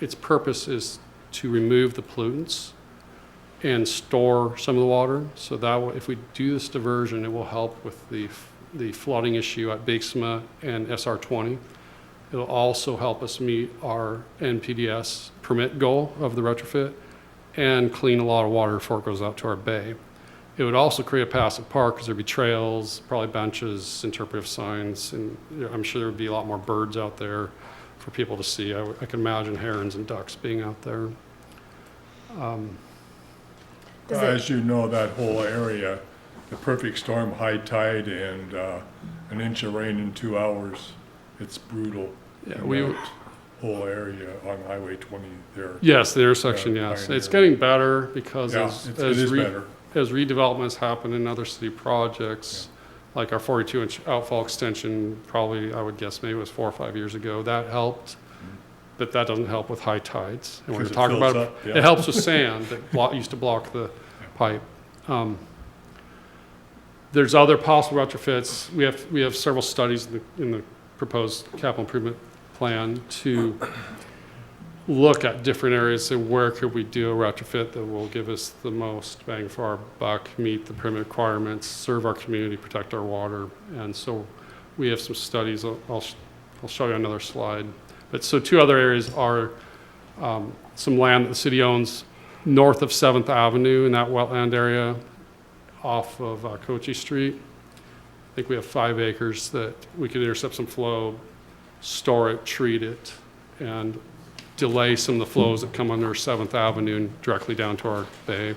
its purpose is to remove the pollutants and store some of the water. So that will, if we do this diversion, it will help with the flooding issue at Bixma and SR 20. It'll also help us meet our NPDS permit goal of the retrofit and clean a lot of water before it goes out to our bay. It would also create a passive park because there'd be trails, probably benches, interpretive signs, and I'm sure there'd be a lot more birds out there for people to see. I can imagine herons and ducks being out there. Does it- As you know, that whole area, the perfect storm, high tide and an inch of rain in 2 hours, it's brutal. Yeah, in we- that whole area on Highway 20 there. Yes, the intersection, Yeah, yes. Pioneer. It's getting better because Yeah, as it is better. as redevelopments happen in other city projects, like our 42-inch outfall extension, probably, I would guess, maybe it was 4 or 5 years ago, that helped. But that doesn't help with high tides. And when 'Cause we're it talking fills about up, it, yeah. it helps with sand that used to block the pipe. There's other possible retrofits. We have several studies in the proposed capital improvement plan to look at different areas and where could we do a retrofit that will give us the most bang for our buck, meet the permit requirements, serve our community, protect our water. And so we have some studies. I'll show you another slide. But so 2 other areas are some land that the city owns north of 7th Avenue in that wetland area off of Cochise Street. I think we have 5 acres that we could intercept some flow, store it, treat it, and delay some of the flows that come under 7th Avenue and directly down to our bay,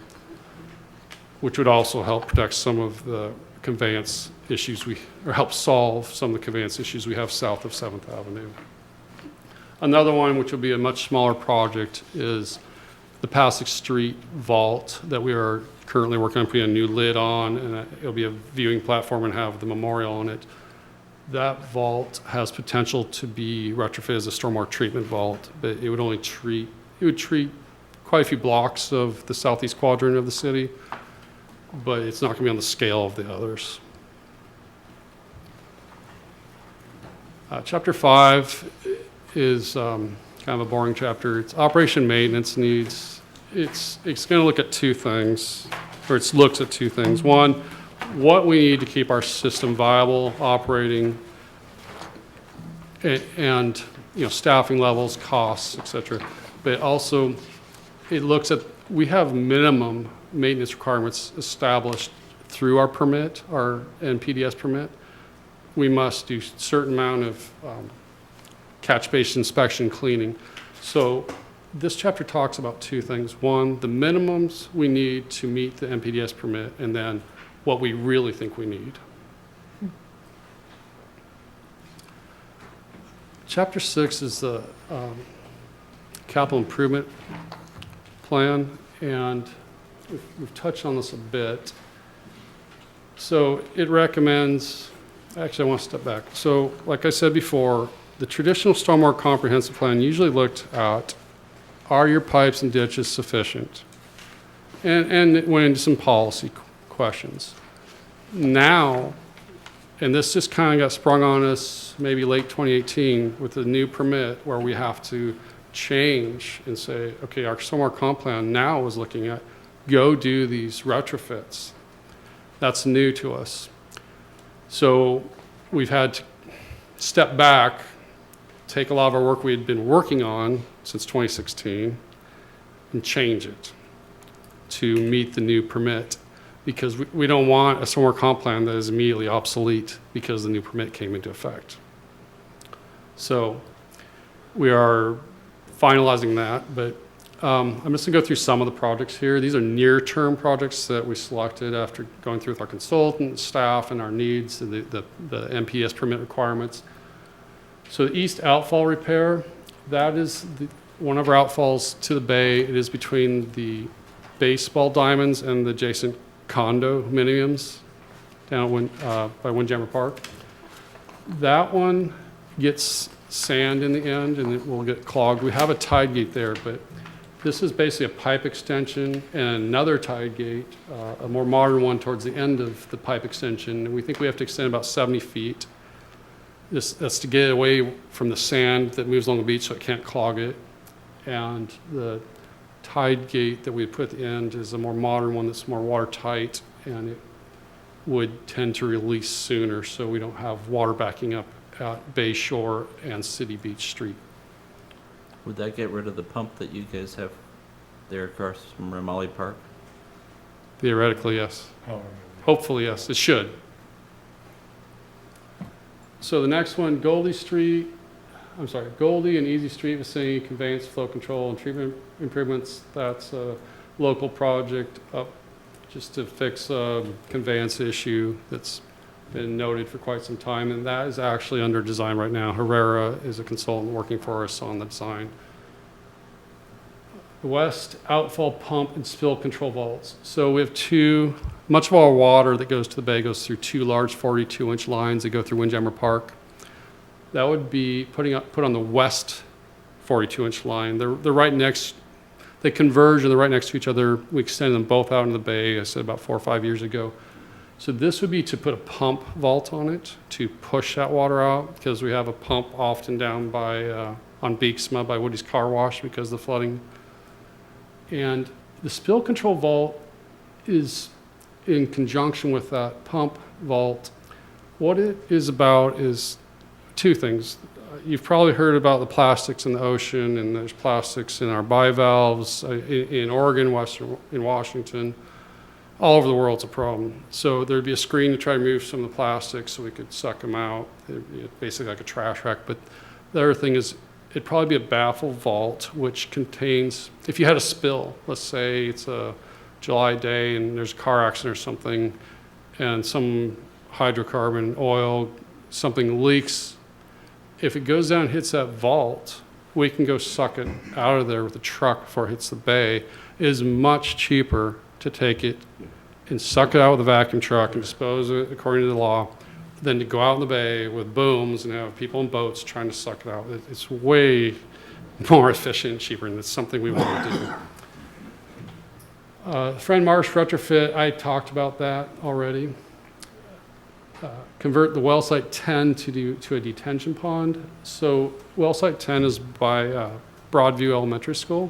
which would also help protect some of the conveyance issues or help solve some of the conveyance issues we have south of 7th Avenue. Another one, which will be a much smaller project, is the Passage Street vault that we are currently working on putting a new lid on, and it'll be a viewing platform and have the memorial on it. That vault has potential to be retrofitted as a stormwater treatment vault, but it would treat quite a few blocks of the southeast quadrant of the city, but it's not going to be on the scale of the others. Chapter 5 is kind of a boring chapter. It's operation maintenance needs. It's going to look at 2 things, or it looks at 2 things. One, what we need to keep our system viable, operating, and staffing levels, costs, et cetera. But also, it looks at, we have minimum maintenance requirements established through our permit, our NPDS permit. We must do certain amount of catch basin inspection, cleaning. So this chapter talks about 2 things. One, the minimums we need to meet the NPDS permit, and then what we really think we need. Chapter 6 is the capital improvement plan, and we've touched on this a bit. So it recommends, actually I want to step back. So like I said before, the traditional stormwater comprehensive plan usually looked at, are your pipes and ditches sufficient? And it went into some policy questions. Now, and this just kind of got sprung on us maybe late 2018 with the new permit where we have to change and say, okay, our stormwater comp plan now is looking at, go do these retrofits. That's new to us. So we've had to step back, take a lot of our work we had been working on since 2016 and change it to meet the new permit, because we don't want a stormwater comp plan that is immediately obsolete because the new permit came into effect. So we are finalizing that, but I'm just going to go through some of the projects here. These are near-term projects that we selected after going through with our consultant, staff, and our needs, and the MPS permit requirements. So the east outfall repair, that is one of our outfalls to the bay. It is between the baseball diamonds and the adjacent condominiums down by Windjammer Park. That one gets sand in the end and it will get clogged. We have a tide gate there, but this is basically a pipe extension and another tide gate, a more modern one towards the end of the pipe extension. And we think we have to extend about 70 feet. That's to get away from the sand that moves along the beach so it can't clog it. And the tide gate that we put at the end is a more modern one that's more watertight, and it would tend to release sooner so we don't have water backing up at Bay Shore and City Beach Street. Would that get rid of the pump that you guys have there across from Ramalli Park? Theoretically, yes. However. Hopefully, yes, it should. So the next one, Goldie and Easy Street vicinity, conveyance, flow control, and treatment improvements. That's a local project up just to fix a conveyance issue that's been noted for quite some time, and that is actually under design right now. Herrera is a consultant working for us on the design. The west outfall pump and spill control vaults. So we have much of our water that goes to the bay goes through two large 42-inch lines that go through Windjammer Park. That would be put on the west 42-inch line. They're right next, they converge and they're right next to each other. We extended them both out into the bay, I said about 4 or 5 years ago. So this would be to put a pump vault on it to push that water out, because we have a pump often down by, on Beeksma by Woody's Car Wash because of the flooding. And the spill control vault is in conjunction with that pump vault. What it is about is two things. You've probably heard about the plastics in the ocean, and there's plastics in our bivalves in Oregon, in Washington. All over the world it's a problem. So there'd be a screen to try to remove some of the plastics so we could suck them out. It'd be basically like a trash rack. But the other thing is, it'd probably be a baffle vault, which contains, if you had a spill, let's say it's a July day and there's a car accident or something, and some hydrocarbon, oil, something leaks, if it goes down and hits that vault, we can go suck it out of there with a truck before it hits the bay. It is much cheaper to take it and suck it out with a vacuum truck and dispose of it according to the law than to go out in the bay with booms and have people in boats trying to suck it out. It's way more efficient and cheaper, and it's something we want to do. Friend Marsh retrofit, I talked about that already. Convert the well site 10 to a detention pond. So well site 10 is by Broadview Elementary School,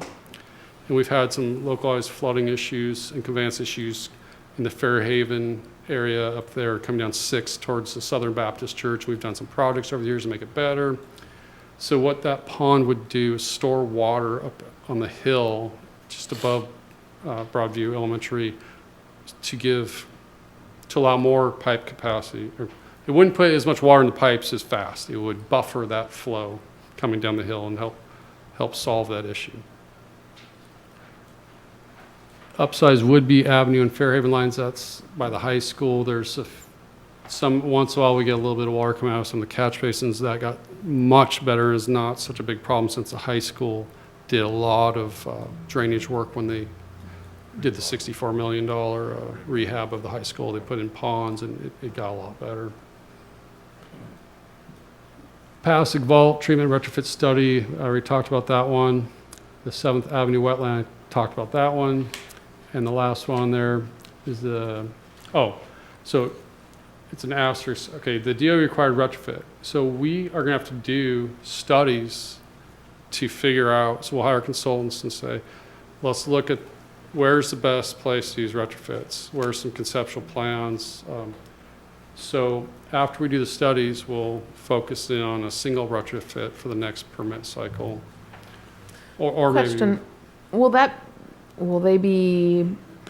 and we've had some localized flooding issues and conveyance issues in the Fairhaven area up there, coming down 6 towards the Southern Baptist Church. We've done some projects over the years to make it better. So what that pond would do is store water up on the hill just above Broadview Elementary to allow more pipe capacity. It wouldn't put as much water in the pipes as fast. It would buffer that flow coming down the hill and help solve that issue. Upsize Woodby Avenue and Fairhaven lines, that's by the high school. There's once in a while we get a little bit of water coming out of some of the catch basins. That got much better, is not such a big problem since the high school did a lot of drainage work when they did the $64 million rehab of the high school. They put in ponds and it got a lot better. Passig Vault Treatment Retrofit Study, I already talked about that one. The 7th Avenue Wetland, I talked about that one. And the last one there is so it's an asterisk. Okay, the DOE required retrofit. So we are gonna have to do studies to figure out, so we'll hire consultants and say, let's look at where's the best place to use retrofits, where's some conceptual plans. So after we do the studies, we'll focus in on a single retrofit for the next permit cycle. Or Question, maybe, will they be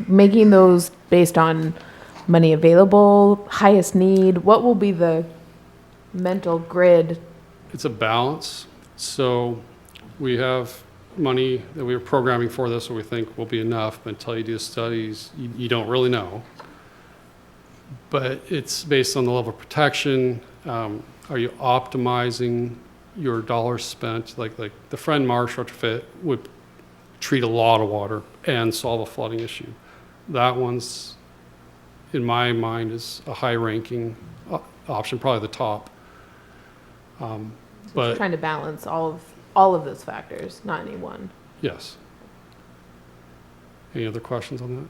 making those based on money available, highest need? What will be the mental grid? it's a balance. So we have money that we are programming for this, or we think will be enough, but until you do the studies, you don't really know. But it's based on the level of protection. Are you optimizing your dollars spent? Like the Friend Marsh retrofit would treat a lot of water and solve a flooding issue. That one's, in my mind, is a high-ranking option, probably the top. But trying to balance all of those factors, not any one. Yes. Any other questions on that?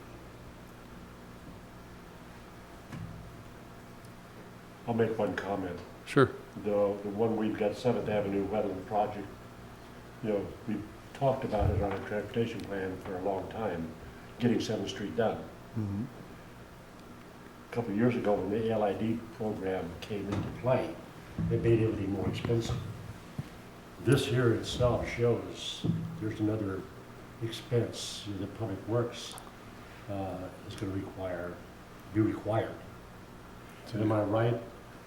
I'll make one comment. Sure. The one we've got, 7th Avenue Wetland Project, you know, we talked about it on a transportation plan for a long time, getting 7th Street done. Mm-hmm. A couple of years ago, when the LID program came into play, it made everything more expensive. This here itself shows there's another expense, the public works is gonna be required. So am I right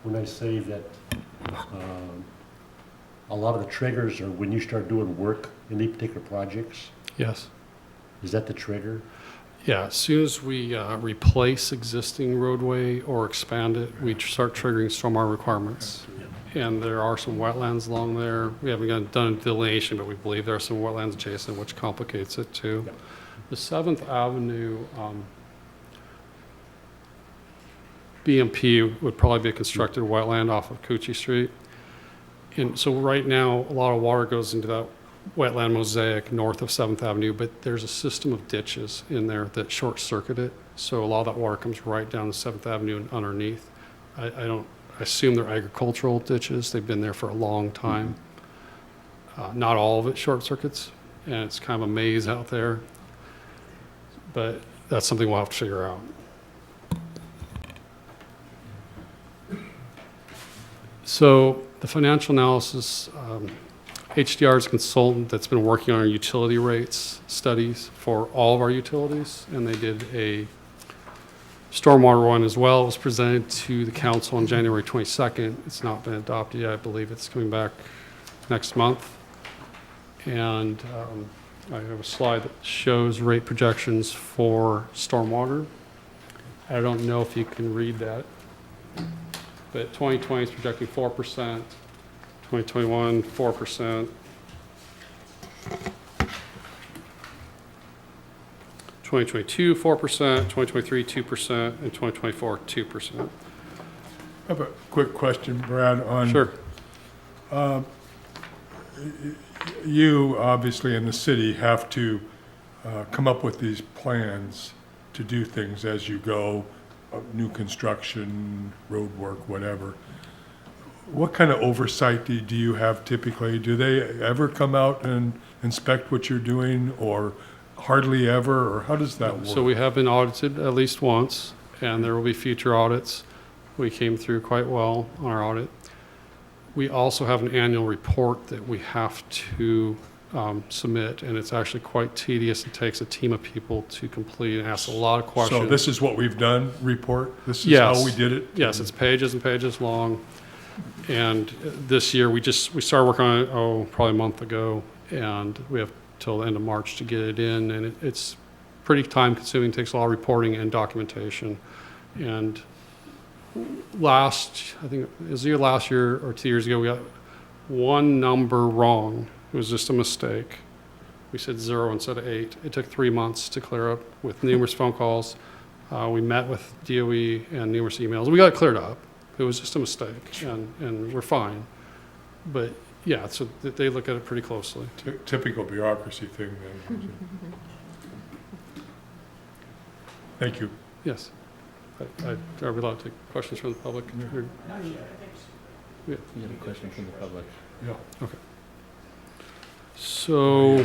when I say that, a lot of the triggers are when you start doing work in these particular projects? Yes. Is that the trigger? Yeah, as soon as we replace existing roadway or expand it, we start triggering stormwater requirements. And there are some wetlands along there. We haven't done a delineation, but we believe there are some wetlands adjacent, which complicates it too. Yep. The 7th Avenue BMP would probably be a constructed wetland off of Coochie Street. And so right now, a lot of water goes into that wetland mosaic north of 7th Avenue, but there's a system of ditches in there that short circuit it. So a lot of that water comes right down to 7th Avenue and underneath. I assume they're agricultural ditches. They've been there for a long time. Not all of it short circuits, and it's kind of a maze out there. But that's something we'll have to figure out. So the financial analysis, HDR is a consultant that's been working on our utility rates studies for all of our utilities, and they did a stormwater one as well. It was presented to the council on January 22nd. It's not been adopted yet. I believe it's coming back next month. And I have a slide that shows rate projections for stormwater. I don't know if you can read that, but 2020 is projecting 4%, 2021, 4%. 2022, 4%, 2023, 2%, and 2024, 2%. I have a quick question, Brad, on. Sure. You, obviously, in the city have to come up with these plans to do things as you go, new construction, road work, whatever. What kind of oversight do you have typically? Do they ever come out and inspect what you're doing, or hardly ever, or how does that work? So we have been audited at least once, and there will be future audits. We came through quite well on our audit. We also have an annual report that we have to submit, and it's actually quite tedious. It takes a team of people to complete and ask a lot of questions. So this is what we've done, report? This is Yes. how we did it? Yes, it's pages and pages long. And this year, we started working on it, probably a month ago, and we have till the end of March to get it in, and it's pretty time consuming, takes a lot of reporting and documentation. And I think it was either last year or 2 years ago, we got one number wrong. It was just a mistake. We said 0 instead of 8. It took 3 months to clear up with numerous phone calls. We met with DOE and numerous emails. We got it cleared up. It was just a mistake, and we're fine. But yeah, so they look at it pretty closely. Typical bureaucracy thing then. Thank you. Yes. Are we allowed to take questions from the public? You have a question from the public? Yeah. Okay. So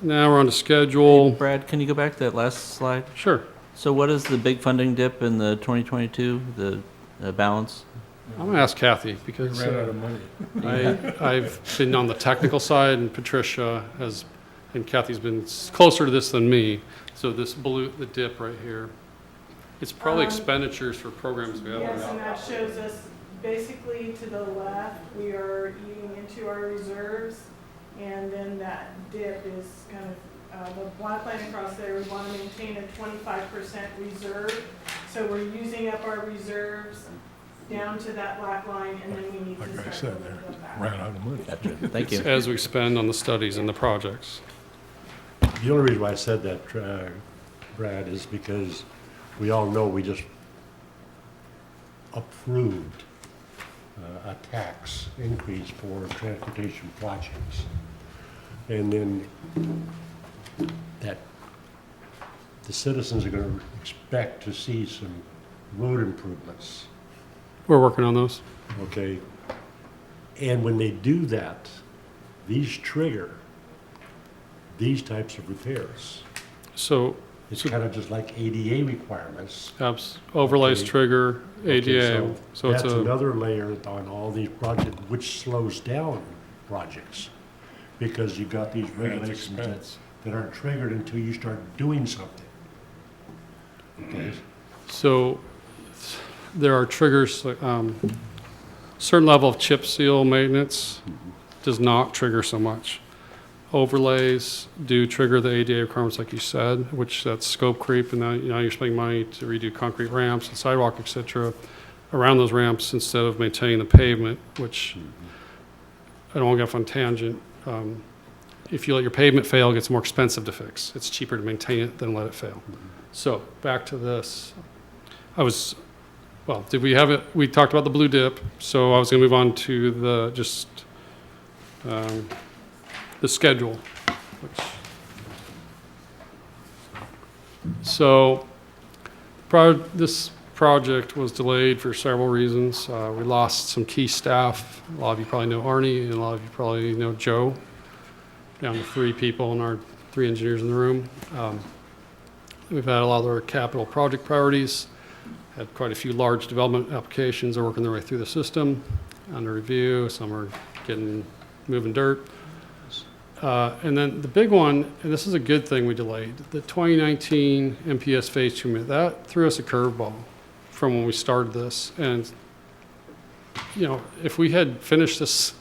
now we're on to schedule. Brad, can you go back to that last slide? Sure. So what is the big funding dip in the 2022, the balance? I'm going to ask Kathy because We ran out of money. I've been on the technical side, and Patricia and Kathy's been closer to this than me. So this the dip right here, it's probably expenditures for programs we have. Yes, and that shows us basically to the left, we are eating into our reserves, and then that dip is kind of the black line across there. We want to maintain a 25% reserve, so we're using up our reserves down to that black line, and then we need to Like I start said, building them back. ran out of money. Thank you. As we spend on the studies and the projects. The only reason why I said that, Brad, is because we all know we just approved a tax increase for transportation projects. And then that the citizens are going to expect to see some road improvements, We're working on those. okay? And when they do that, these trigger these types of repairs. So It's kind of just like ADA requirements. overlays Okay. trigger Okay, ADA. So it's that's a, another layer on all these projects, which slows down projects. Because you got these regulations that expense. that aren't triggered until you start doing something. Okay? So there are triggers, like, certain level of chip seal maintenance does not trigger so much. Overlays do trigger the ADA requirements, like you said, which that's scope creep, and now you're spending money to redo concrete ramps and sidewalk, et cetera, around those ramps instead of maintaining the pavement, which I don't want to get off on tangent. If you let your pavement fail, it gets more expensive to fix. It's cheaper to maintain it than let it fail. So back to this. Did we have it? We talked about the blue dip, so I was going to move on to the schedule. This project was delayed for several reasons. We lost some key staff. A lot of you probably know Arnie, and a lot of you probably know Joe. Down to 3 people and our 3 engineers in the room. We've had a lot of our capital project priorities. Had quite a few large development applications that are working their way through the system, under review. Some are moving dirt. And then the big one, and this is a good thing we delayed, the 2019 MPS Phase 2, that threw us a curveball from when we started this. And, if we had finished this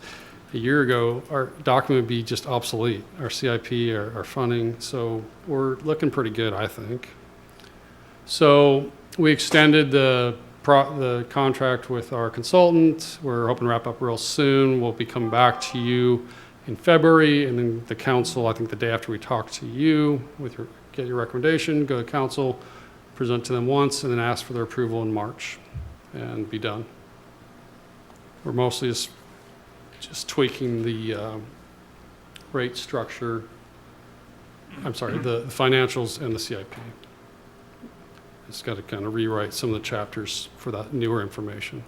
a year ago, our document would be just obsolete, our CIP, our funding. So we're looking pretty good, I think. So we extended the contract with our consultant. We're hoping to wrap up real soon. We'll be coming back to you in February, and then the council, I think the day after we talk to you, get your recommendation, go to council, present to them once, and then ask for their approval in March, and be done. We're mostly just tweaking the rate structure, the financials and the CIP. It's got to kind of rewrite some of the chapters for that newer information.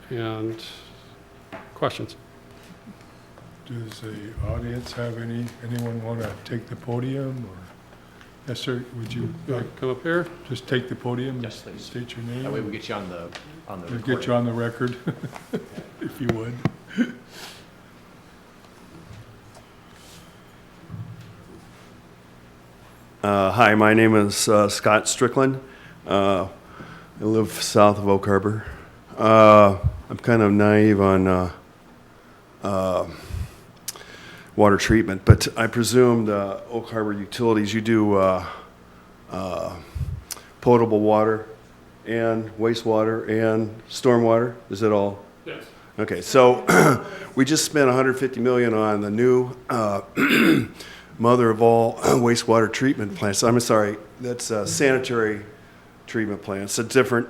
And questions? Does the audience have anyone want to take the podium? Or yes, sir. Would you come up here? Just take the podium. Yes, please. State your name. That way we get you on the We'll get you on the record, if you would. Hi, my name is Scott Strickland. I live south of Oak Harbor. I'm kind of naive on water treatment, but I presume the Oak Harbor Utilities, you do potable water and wastewater and stormwater. Is it all? Yes. Okay, so we just spent $150 million on the new mother of all wastewater treatment plants. I'm sorry, that's sanitary treatment plants. It's different,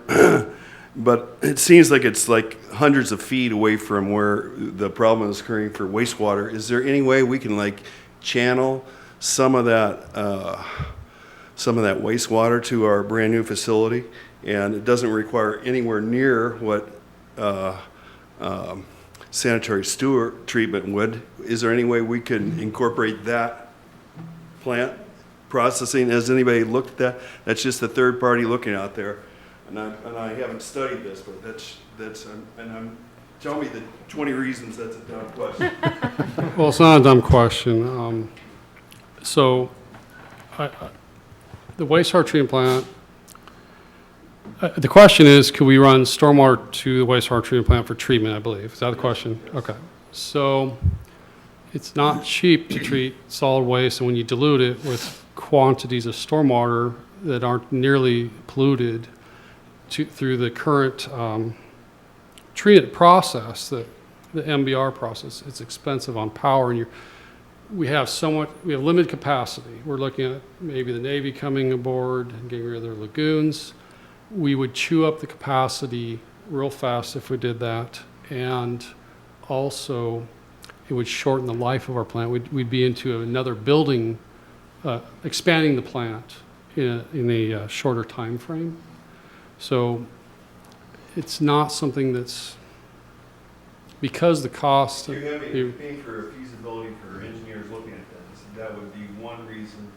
but it seems like it's like hundreds of feet away from where the problem is occurring for wastewater. Is there any way we can channel some of that wastewater to our brand new facility, and it doesn't require anywhere near what sanitary sewer treatment would? Is there any way we can incorporate that plant processing? Has anybody looked at that? That's just a third party looking out there, and I haven't studied this, but tell me the 20 reasons that's a dumb question. Well, it's not a dumb question. The wastewater treatment plant, the question is, could we run stormwater to the wastewater treatment plant for treatment, I believe. Is that the question? Okay. So it's not cheap to treat solid waste, and when you dilute it with quantities of stormwater that aren't nearly polluted through the current treatment process, the MBR process, it's expensive on power, and we have limited capacity. We're looking at maybe the Navy coming aboard and getting rid of their lagoons. We would chew up the capacity real fast if we did that, and also it would shorten the life of our plant. We'd be into another building, expanding the plant in a shorter time frame. So it's not something that's, because the cost. Do you have any for a feasibility for engineers looking at this? That would be one reason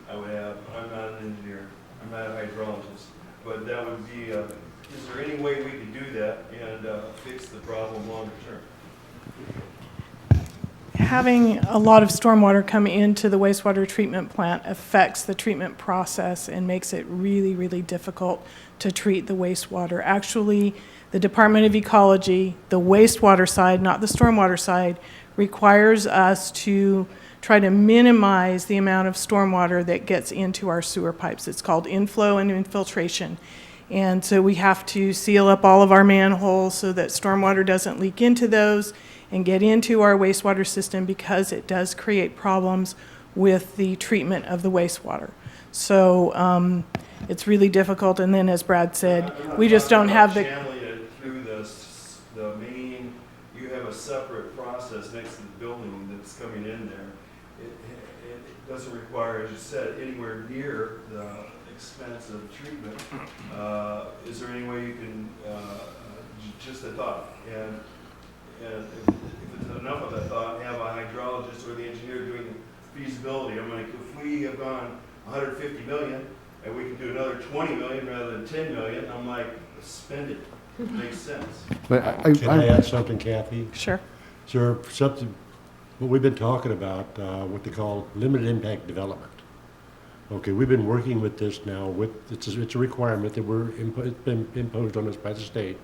I would have. I'm not an engineer. I'm not a hydrologist. But that would be, is there any way we could do that and fix the problem longer term? having a lot of stormwater come into the wastewater treatment plant affects the treatment process and makes it really, really difficult to treat the wastewater. Actually, the Department of Ecology, the wastewater side, not the stormwater side, requires us to try to minimize the amount of stormwater that gets into our sewer pipes. It's called inflow and infiltration. And so we have to seal up all of our manholes so that stormwater doesn't leak into those and get into our wastewater system, because it does create problems with the treatment of the wastewater. So it's really difficult. And then, as Brad said, we just don't have the... Channeling it through the main, you have a separate process next to the building that's coming in there. It doesn't require, as you said, anywhere near the expense of treatment. Is there any way you can, just a thought, and if it's enough of a thought, have a hydrologist or the engineer doing the feasibility. I'm like, if we have gone 150 million and we can do another 20 million rather than 10 million, I'm like, spend it. It makes sense. But can I add something, Kathy? Sure. Is there something, what we've been talking about, what they call limited impact development? Okay, we've been working with this now, it's a requirement that it's been imposed on us by the state.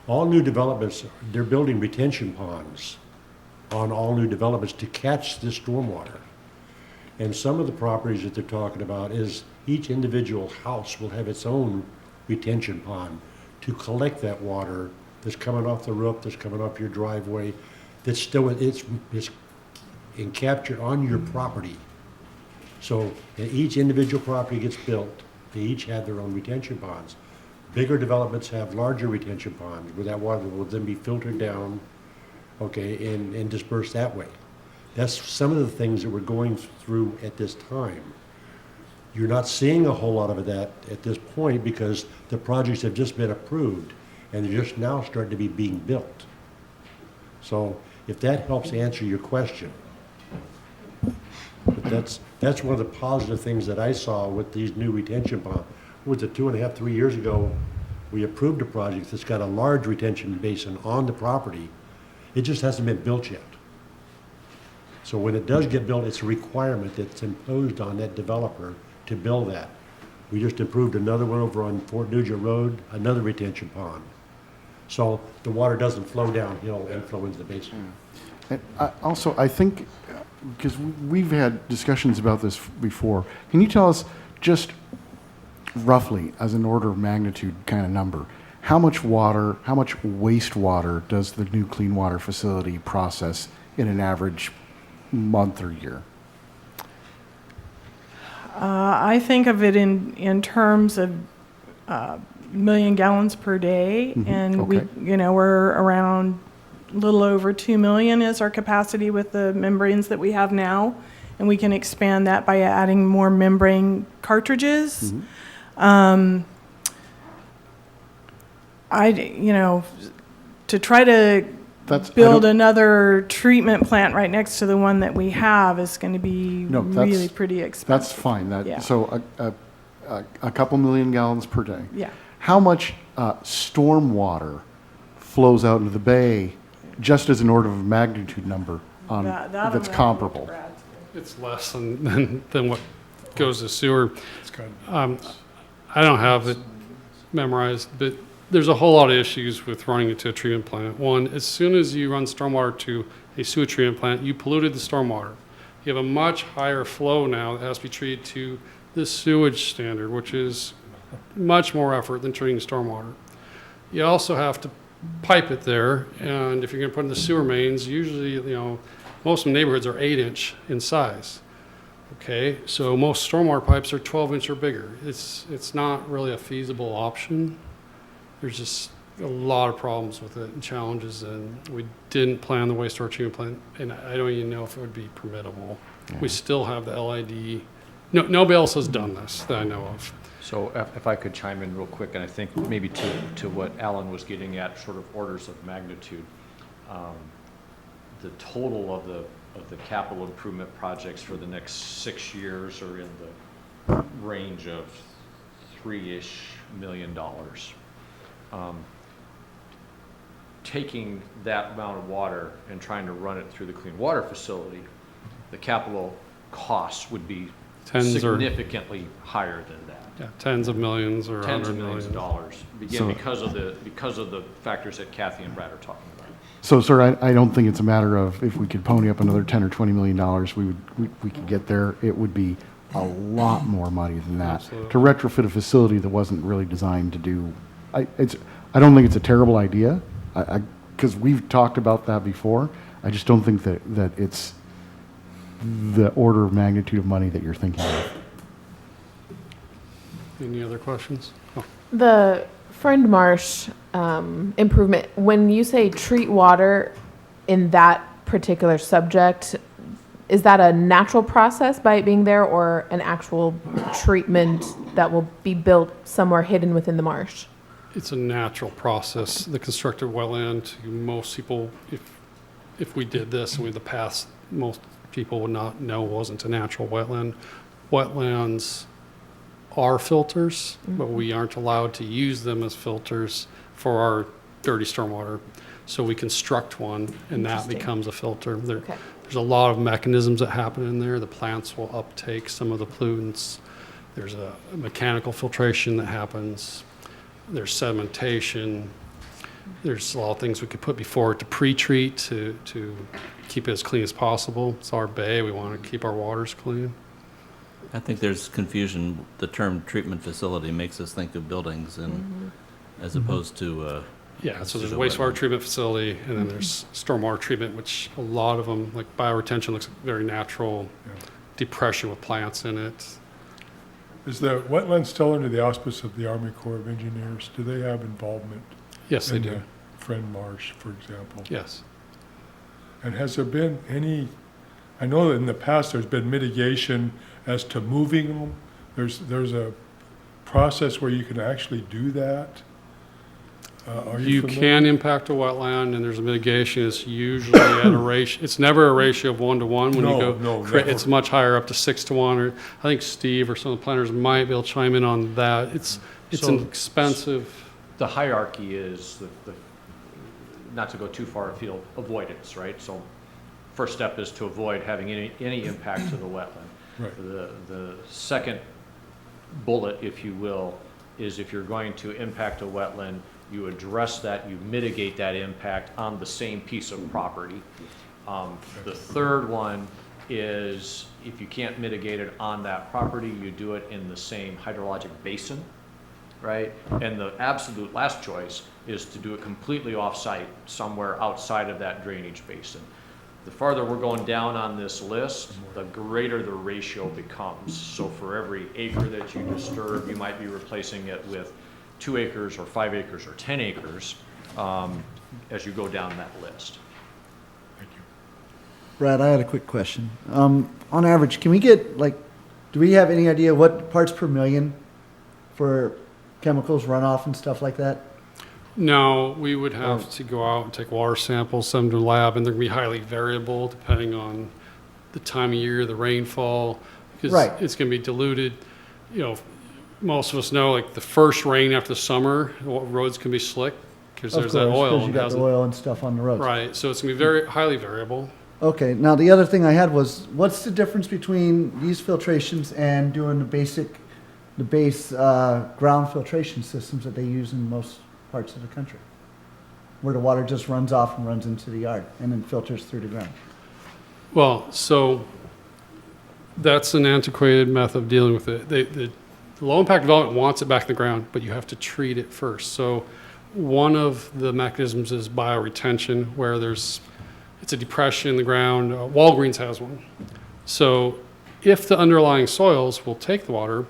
All new developments, they're building retention ponds on all new developments to catch this stormwater. And some of the properties that they're talking about is each individual house will have its own retention pond to collect that water that's coming off the roof, that's coming off your driveway, that's still, it's captured on your property. So each individual property gets built, they each have their own retention ponds. Bigger developments have larger retention ponds where that water will then be filtered down, okay, and dispersed that way. That's some of the things that we're going through at this time. You're not seeing a whole lot of that at this point because the projects have just been approved and they're just now starting to be being built. So if that helps answer your question. But that's one of the positive things that I saw with these new retention ponds. Was it 2.5, 3 years ago, we approved a project that's got a large retention basin on the property. It just hasn't been built yet. So when it does get built, it's a requirement that's imposed on that developer to build that. We just approved another one over on Fort Nugent Road, another retention pond. So the water doesn't flow downhill and flow into the basin. And also, I think, because we've had discussions about this before, can you tell us just roughly, as an order of magnitude kind of number, how much water, how much wastewater does the new clean water facility process in an average month or year? I think of it in terms of million gallons per day, and okay. we're around a little over 2 million is our capacity with the membranes that we have now, and we can expand that by adding more membrane cartridges. To try to build another treatment plant right next to the one that we have is going to be really pretty expensive. That's fine. Yeah. So a couple million gallons per day. Yeah. How much storm water flows out into the bay, just as an order of magnitude number that's comparable? It's less than what goes to sewer. I don't have it memorized, but there's a whole lot of issues with running it to a treatment plant. One, as soon as you run stormwater to a sewer treatment plant, you polluted the stormwater. You have a much higher flow now that has to be treated to the sewage standard, which is much more effort than treating stormwater. You also have to pipe it there, and if you're going to put in the sewer mains, usually, most of the neighborhoods are 8-inch in size. Okay, so most stormwater pipes are 12-inch or bigger. It's not really a feasible option. There's just a lot of problems with it and challenges, and we didn't plan the wastewater treatment plant, and I don't even know if it would be permittable. Yeah. We still have the LID. No, nobody else has done this that I know of. So if I could chime in real quick, and I think maybe to what Alan was getting at, sort of orders of magnitude, the total of the capital improvement projects for the next 6 years are in the range of $3-ish million. taking that amount of water and trying to run it through the clean water facility, the capital costs would be Tens or, significantly higher than that. yeah, tens of millions or Tens 100 of millions of million. dollars, again, So- because of the factors that Kathy and Brad are talking about. So, sir, I don't think it's a matter of if we could pony up another 10 or 20 million dollars, we could get there. It would be a lot more money than that. Absolutely. To retrofit a facility that wasn't really designed to do, I don't think it's a terrible idea, because we've talked about that before. I just don't think that it's the order of magnitude of money that you're thinking of. Any other questions? Oh, The Friend Marsh improvement, when you say treat water in that particular subject, is that a natural process by it being there or an actual treatment that will be built somewhere hidden within the marsh? it's a natural process. The constructed wetland, most people, if we did this with the past, most people would not know it wasn't a natural wetland. Wetlands are filters, but we aren't allowed to use them as filters for our dirty stormwater. So we construct one, and that Interesting. becomes a filter. Okay. There's a lot of mechanisms that happen in there. The plants will uptake some of the pollutants. There's a mechanical filtration that happens. There's sedimentation. There's a lot of things we could put before it to pre-treat to keep it as clean as possible. It's our bay. We want to keep our waters clean. I think there's confusion. The term treatment facility makes us think of buildings and as opposed to Yeah, so there's a to the wastewater wetland. treatment facility, and then there's stormwater treatment, which a lot of them, like bioretention, looks very natural, depression with plants in it. Is the wetland still under the auspice of the Army Corps of Engineers? Do they have involvement? Yes, they in do. the Friend Marsh, for example? Yes. And has there been any, I know that in the past there's been mitigation as to moving them. There's a process where you can actually do that. Are you You familiar? can impact a wetland, and there's a mitigation. It's usually at a ratio. It's never a ratio of 1-to-1 when you go. No, It's much higher, up to 6-to-1. Or I think Steve or some of the planners might be able to chime in on that. It's So- an expensive. The hierarchy is not to go too far afield, avoidance, right? So first step is to avoid having any impact to the wetland. Right. The second bullet, if you will, is if you're going to impact a wetland, you address that, you mitigate that impact on the same piece of property. The third one is if you can't mitigate it on that property, you do it in the same hydrologic basin, right? And the absolute last choice is to do it completely off-site, somewhere outside of that drainage basin. The farther we're going down on this list, the greater the ratio becomes. So for every acre that you disturb, you might be replacing it with 2 acres or 5 acres or 10 acres as you go down that list. Brad, I had a quick question. On average, can we get, like, do we have any idea what parts per million for chemicals, runoff and stuff like that? No, we would have to go out and take water samples, send them to the lab, and they're going to be highly variable depending on the time of year, the rainfall, because Right. it's going to be diluted. You know, most of us know, like, the first rain after the summer, roads can be slick because Of there's that course, oil. 'cause you and got the hasn't- oil and stuff on the roads. Right, so it's going to be very highly variable. Okay, now the other thing I had was, what's the difference between these filtrations and doing the base ground filtration systems that they use in most parts of the country? Where the water just runs off and runs into the yard and then filters through the ground. Well, so that's an antiquated method of dealing with it. The low-impact development wants it back in the ground, but you have to treat it first. So one of the mechanisms is bioretention, where it's a depression in the ground. Walgreens has one. So if the underlying soils will take the water,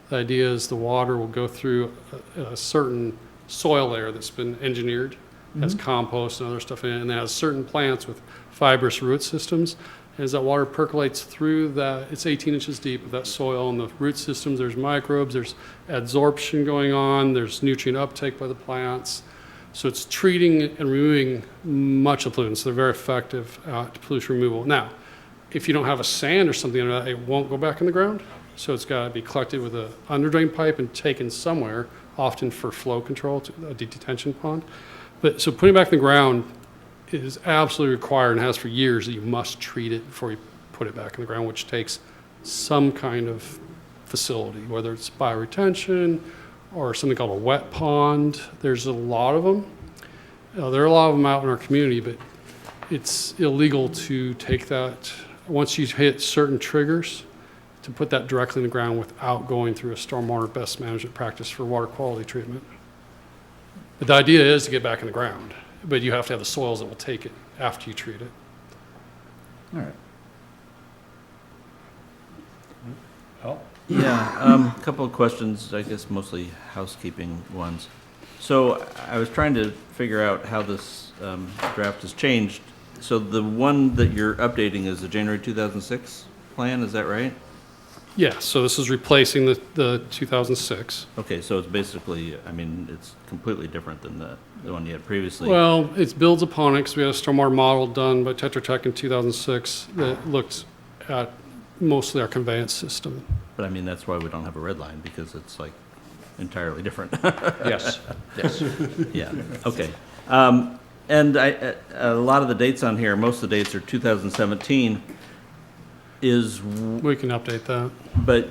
the idea is the water will go through a certain soil layer that's been engineered, has compost and other stuff in it, and it has certain plants with fibrous root systems. And as that water percolates through that, it's 18 inches deep of that soil and the root systems, there's microbes, there's adsorption going on, there's nutrient uptake by the plants. So it's treating and removing much of pollutants. They're very effective at pollution removal. Now, if you don't have a sand or something under that, it won't go back in the ground. So it's got to be collected with an underdrain pipe and taken somewhere, often for flow control to a detention pond. But, so putting it back in the ground is absolutely required and has for years that you must treat it before you put it back in the ground, which takes some kind of facility, whether it's bioretention or something called a wet pond. There's a lot of them. There are a lot of them out in our community, but it's illegal to take that, once you hit certain triggers, to put that directly in the ground without going through a stormwater best management practice for water quality treatment. But the idea is to get back in the ground, but you have to have the soils that will take it after you treat it. All right. Al? Yeah, a couple of questions, I guess mostly housekeeping ones. So I was trying to figure out how this draft has changed. So the one that you're updating is the January 2006 plan, is that right? Yeah, so this is replacing the 2006. Okay, so it's basically, I mean, it's completely different than the one you had previously. Well, it builds upon it because we had a stormwater model done by Tetra Tech in 2006 that looked at mostly our conveyance system. But I mean, that's why we don't have a red line, because it's like entirely different. Yes, yes. Yeah, okay. And a lot of the dates on here, most of the dates are 2017, We can update that. but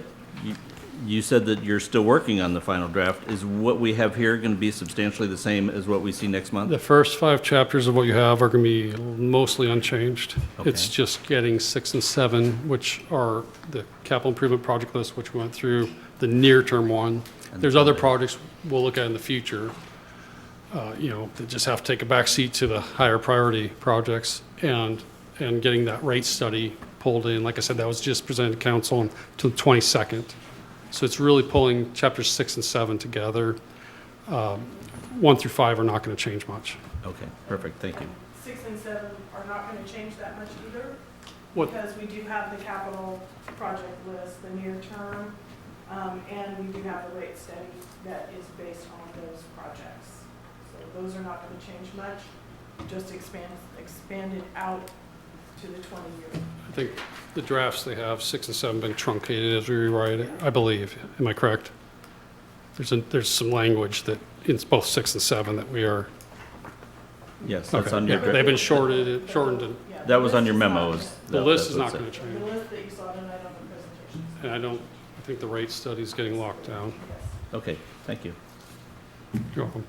you said that you're still working on the final draft. Is what we have here going to be substantially the same as what we see next month? The first 5 chapters of what you have are going to be mostly unchanged. It's Okay. just getting 6 and 7, which are the capital improvement project list, which we went through, the near-term one. And There's the other other. projects we'll look at in the future, that just have to take a back seat to the higher priority projects, and getting that rate study pulled in. Like I said, that was just presented to council on to the 22nd. So it's really pulling chapters 6 and 7 together. 1 through 5 are not going to change much. Okay, perfect, thank you. 6 and 7 are not going to change that much either. What- Because we do have the capital project list, the near term, and we do have the rate study that is based on those projects. So those are not going to change much, just expanded out to the 20-year. I think the drafts they have, 6 and 7, been truncated as we rewrite it, I believe. Am I correct? There's some language that, in both 6 and 7, that we are, Yes, that's okay, on yeah, your, they've been shortened, and Yeah, that was on your list is memo. not- is- the that- list is that's not what's going to The change. list that you saw tonight on the presentation. And I think the rate study is getting locked down. Yes. Okay, thank you. You're welcome.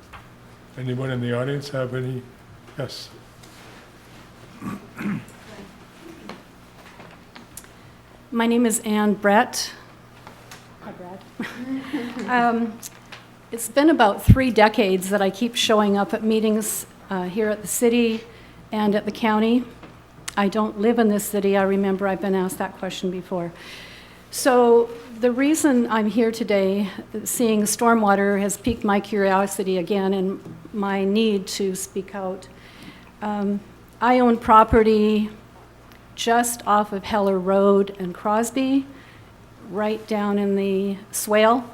Anyone in the audience have any? Yes. My name is Ann Brett. Hi, Brad. It's been about 3 decades that I keep showing up at meetings here at the city and at the county. I don't live in this city. I remember I've been asked that question before. So the reason I'm here today, seeing stormwater, has piqued my curiosity again and my need to speak out. I own property just off of Heller Road and Crosby, right down in the swale.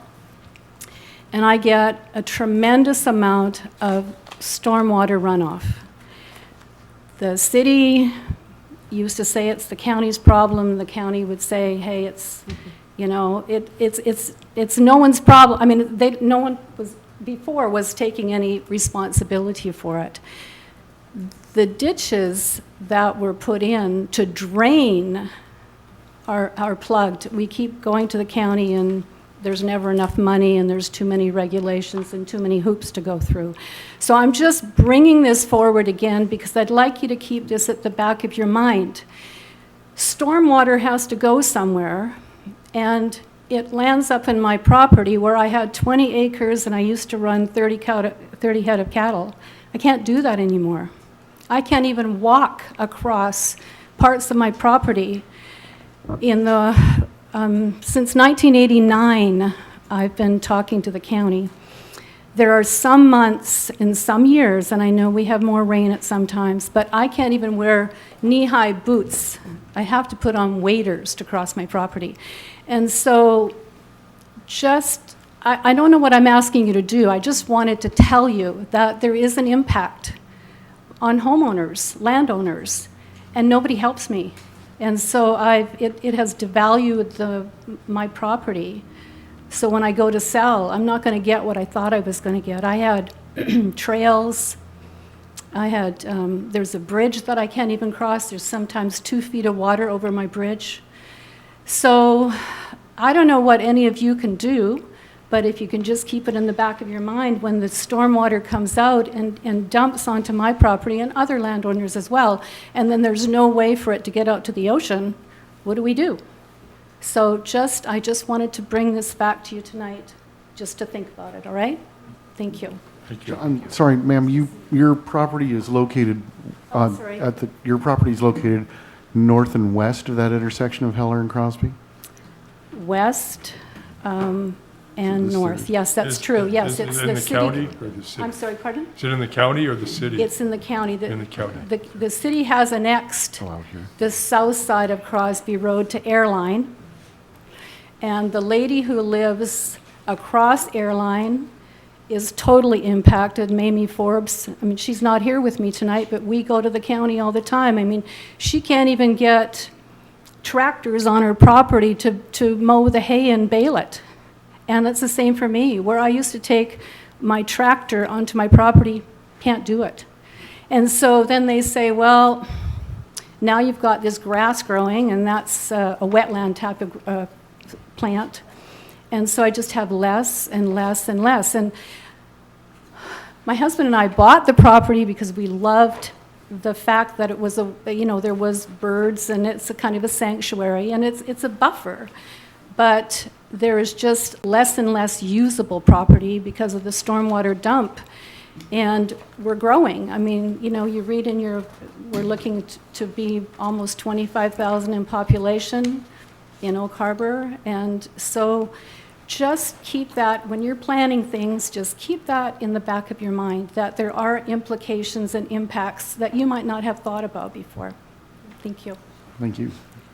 And I get a tremendous amount of stormwater runoff. The city used to say it's the county's problem. The county would say, hey, it's, it's no one's problem. I mean, no one before was taking any responsibility for it. The ditches that were put in to drain are plugged. We keep going to the county, and there's never enough money, and there's too many regulations and too many hoops to go through. So I'm just bringing this forward again because I'd like you to keep this at the back of your mind. Stormwater has to go somewhere, and it lands up in my property where I had 20 acres and I used to run 30 head of cattle. I can't do that anymore. I can't even walk across parts of my property. Since 1989, I've been talking to the county. There are some months in some years, and I know we have more rain at some times, but I can't even wear knee-high boots. I have to put on waders to cross my property. And so I don't know what I'm asking you to do. I just wanted to tell you that there is an impact on homeowners, landowners, and nobody helps me. And so it has devalued my property. So when I go to sell, I'm not going to get what I thought I was going to get. I had trails, There's a bridge that I can't even cross. There's sometimes 2 feet of water over my bridge. So I don't know what any of you can do, but if you can just keep it in the back of your mind when the stormwater comes out and dumps onto my property and other landowners as well, and then there's no way for it to get out to the ocean, what do we do? So I just wanted to bring this back to you tonight, just to think about it, all right? Thank you. I'm sorry, ma'am, your property is located, sorry. your property is located north and west of that intersection of Heller and Crosby? West and north. Yes, that's true. Yes, it's in the the city. county or the city? I'm sorry, pardon? Is it in the county or the city? It's in the county. In the county. The city has annexed out here. the south side of Crosby Road to Airline. And the lady who lives across Airline is totally impacted, Mamie Forbes. I mean, she's not here with me tonight, but we go to the county all the time. I mean, she can't even get tractors on her property to mow the hay and bale it. And it's the same for me. Where I used to take my tractor onto my property, can't do it. And so then they say, well, now you've got this grass growing, and that's a wetland type of plant. And so I just have less and less and less. And my husband and I bought the property because we loved the fact that it was there was birds, and it's a kind of a sanctuary, and it's a buffer. But there is just less and less usable property because of the stormwater dump. And we're growing. I mean, you read we're looking to be almost 25,000 in population in Oak Harbor. And so just keep that, when you're planning things, just keep that in the back of your mind, that there are implications and impacts that you might not have thought about before. Thank you. Thank you.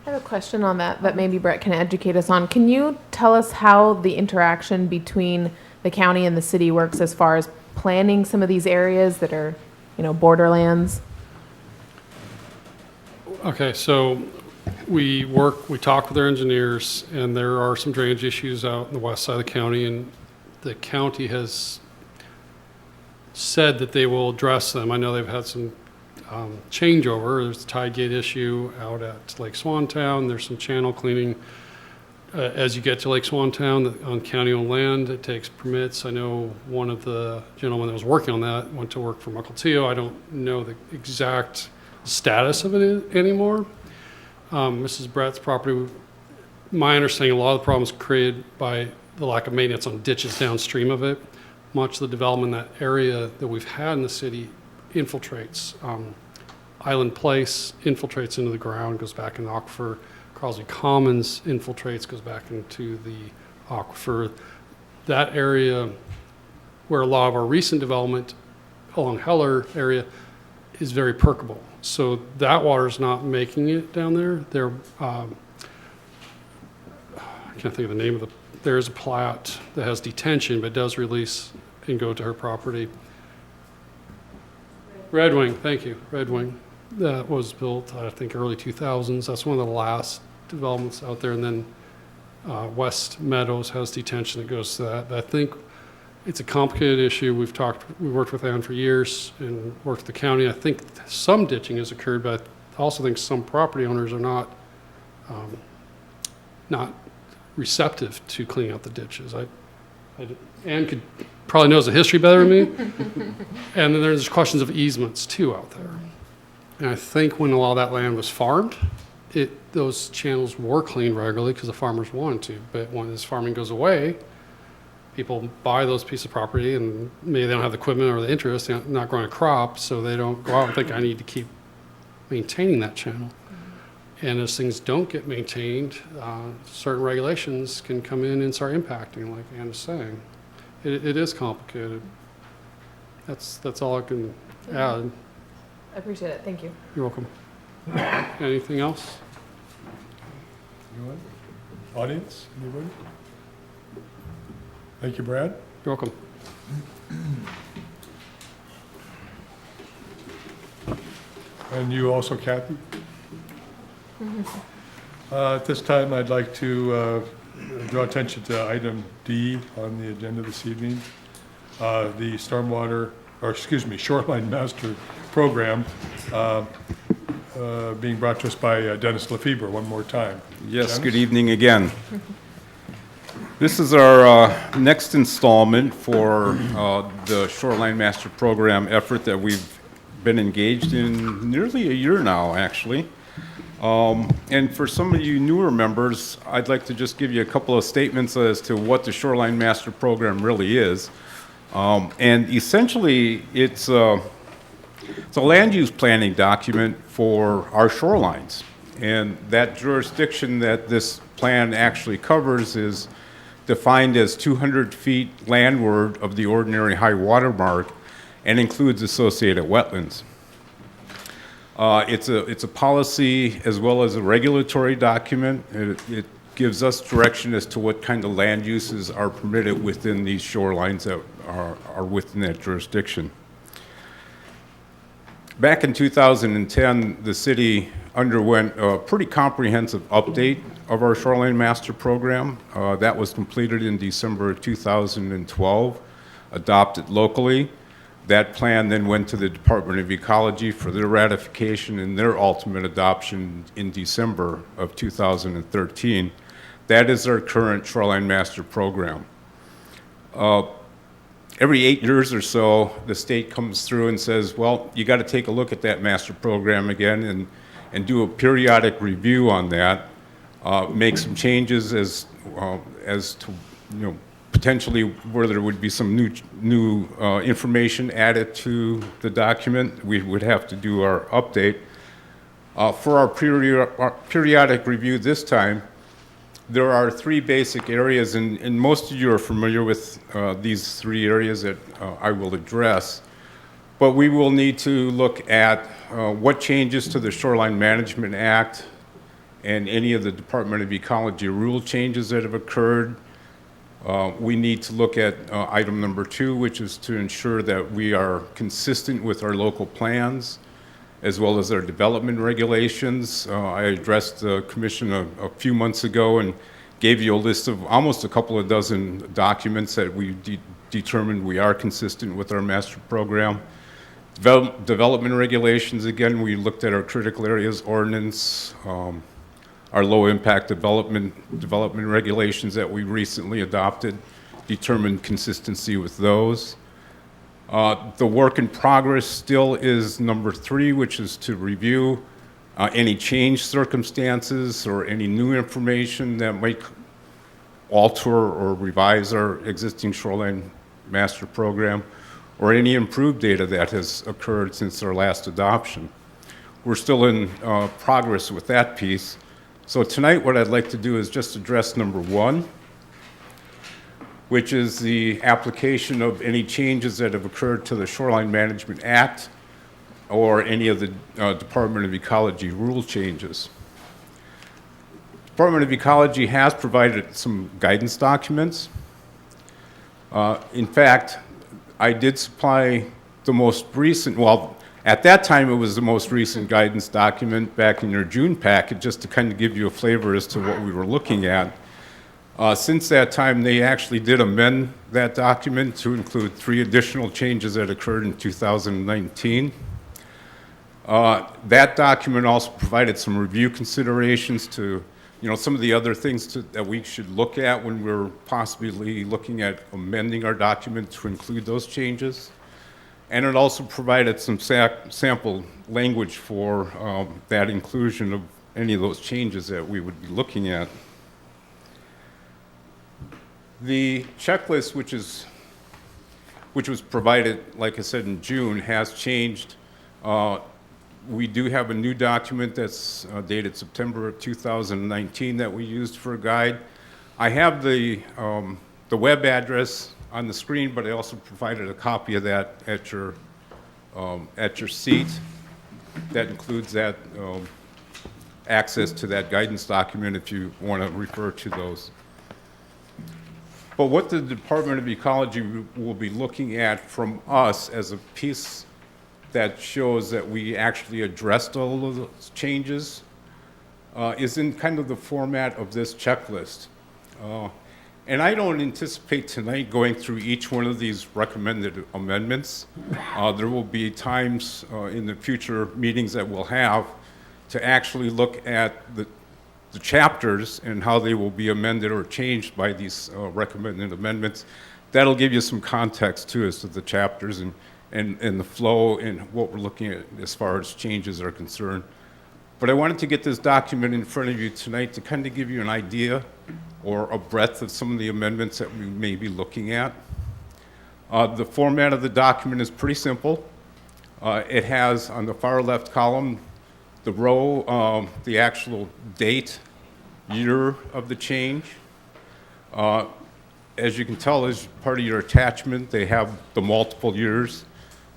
I have a question on that maybe Brett can educate us on. Can you tell us how the interaction between the county and the city works as far as planning some of these areas that are, borderlands? Okay, so we talk with our engineers, and there are some drainage issues out in the west side of the county, and the county has said that they will address them. I know they've had some changeover. There's a tide gate issue out at Lake Swantown. There's some channel cleaning as you get to Lake Swantown on county-owned land. It takes permits. I know one of the gentlemen that was working on that went to work for Mukilteo. I don't know the exact status of it anymore. Mrs. Brett's property, my understanding, a lot of the problems created by the lack of maintenance on ditches downstream of it. Much of the development in that area that we've had in the city infiltrates. Island Place infiltrates into the ground, goes back in the aquifer. Crosby Commons infiltrates, goes back into the aquifer. That area where a lot of our recent development along Heller area is very permeable. So that water is not making it down there. I can't think of the name of there is a plat that has detention, but does release and go to her property. Red Wing, thank you, Red Wing. That was built, I think, early 2000s. That's one of the last developments out there. And then West Meadows has detention that goes to that. I think it's a complicated issue. We worked with Ann for years and worked with the county. I think some ditching has occurred, but I also think some property owners are not receptive to cleaning out the ditches. Ann probably knows the history better than me. And then there's questions of easements too out there. And I think when a lot of that land was farmed, those channels were cleaned regularly because the farmers wanted to. But when this farming goes away, people buy those pieces of property, and maybe they don't have the equipment or the interest, they're not growing a crop, so they don't go out and think, I need to keep maintaining that channel. And as things don't get maintained, certain regulations can come in and start impacting, like Ann is saying. It is complicated. That's all I can add. I appreciate it. Thank you. You're welcome. Anything else? Anyone? Audience? Anybody? Thank you, Brad. You're welcome. And you also, Kathy? At this time, I'd like to draw attention to item D on the agenda this evening, the stormwater Shoreline Master Program, being brought to us by Dennis Lefebvre one more time. Yes, Dennis? good evening again. This is our next installment for the Shoreline Master Program effort that we've been engaged in nearly a year now, actually. And for some of you newer members, I'd like to just give you a couple of statements as to what the Shoreline Master Program really is. And essentially, it's a land use planning document for our shorelines. And that jurisdiction that this plan actually covers is defined as 200 feet landward of the ordinary high water mark and includes associated wetlands. It's a policy as well as a regulatory document. It gives us direction as to what kind of land uses are permitted within these shorelines that are within that jurisdiction. Back in 2010, the city underwent a pretty comprehensive update of our Shoreline Master Program. That was completed in December of 2012, adopted locally. That plan then went to the Department of Ecology for their ratification and their ultimate adoption in December of 2013. That is our current Shoreline Master Program. Every 8 years or so, the state comes through and says, well, you got to take a look at that master program again and do a periodic review on that, make some changes as to, potentially where there would be some new information added to the document. We would have to do our update. For our periodic review this time, there are 3 basic areas, and most of you are familiar with these 3 areas that I will address. But we will need to look at what changes to the Shoreline Management Act and any of the Department of Ecology rule changes that have occurred. We need to look at item number 2, which is to ensure that we are consistent with our local plans as well as our development regulations. I addressed the commission a few months ago and gave you a list of almost a couple of dozen documents that we determined we are consistent with our master program. Development regulations, again, we looked at our critical areas ordinance, our low impact development regulations that we recently adopted, determined consistency with those. The work in progress still is number 3, which is to review any changed circumstances or any new information that might alter or revise our existing shoreline master program, or any improved data that has occurred since our last adoption. We're still in progress with that piece. So tonight what I'd like to do is just address number 1, which is the application of any changes that have occurred to the Shoreline Management Act or any of the Department of Ecology rule changes. Department of Ecology has provided some guidance documents. In fact, I did supply the most recent, well, at that time it was the most recent guidance document back in your June packet, just to kind of give you a flavor as to what we were looking at. Since that time, they actually did amend that document to include 3 additional changes that occurred in 2019. That document also provided some review considerations to, some of the other things that we should look at when we're possibly looking at amending our document to include those changes. And it also provided some sample language for that inclusion of any of those changes that we would be looking at. The checklist, which was provided, like I said, in June, has changed. We do have a new document that's dated September of 2019 that we used for a guide. I have the web address on the screen, but I also provided a copy of that at your seat. That includes that access to that guidance document if you want to refer to those. But what the Department of Ecology will be looking at from us as a piece that shows that we actually addressed all of those changes is in kind of the format of this checklist. And I don't anticipate tonight going through each one of these recommended amendments. There will be times in the future meetings that we'll have to actually look at the chapters and how they will be amended or changed by these recommended amendments. That'll give you some context too as to the chapters and the flow and what we're looking at as far as changes are concerned. But I wanted to get this document in front of you tonight to kind of give you an idea or a breadth of some of the amendments that we may be looking at. The format of the document is pretty simple. It has on the far left column the row, the actual date, year of the change. As you can tell, as part of your attachment, they have the multiple years.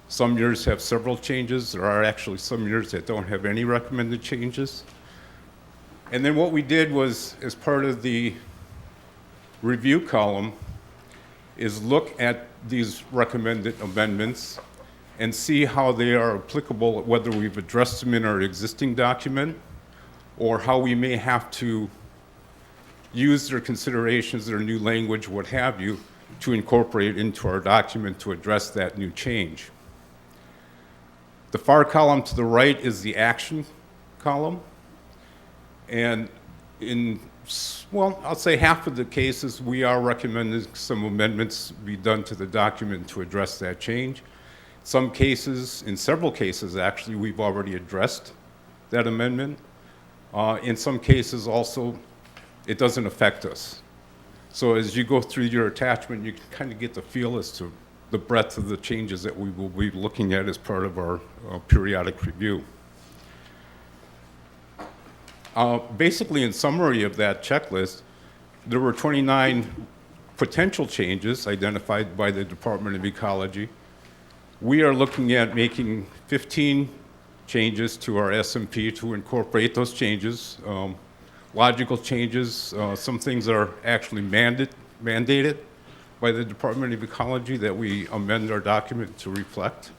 Some years have several changes. There are actually some years that don't have any recommended changes. And then what we did was, as part of the review column, is look at these recommended amendments and see how they are applicable, whether we've addressed them in our existing document or how we may have to use their considerations, their new language, what have you, to incorporate into our document to address that new change. The far column to the right is the action column. And in, well, I'll say half of the cases, we are recommending some amendments be done to the document to address that change. Some cases, in several cases actually, we've already addressed that amendment. In some cases also, it doesn't affect us. So as you go through your attachment, you can kind of get the feel as to the breadth of the changes that we will be looking at as part of our periodic review. Basically, in summary of that checklist, there were 29 potential changes identified by the Department of Ecology. We are looking at making 15 changes to our SMP to incorporate those changes. Logical changes, some things are actually mandated by the Department of Ecology that we amend our document to reflect.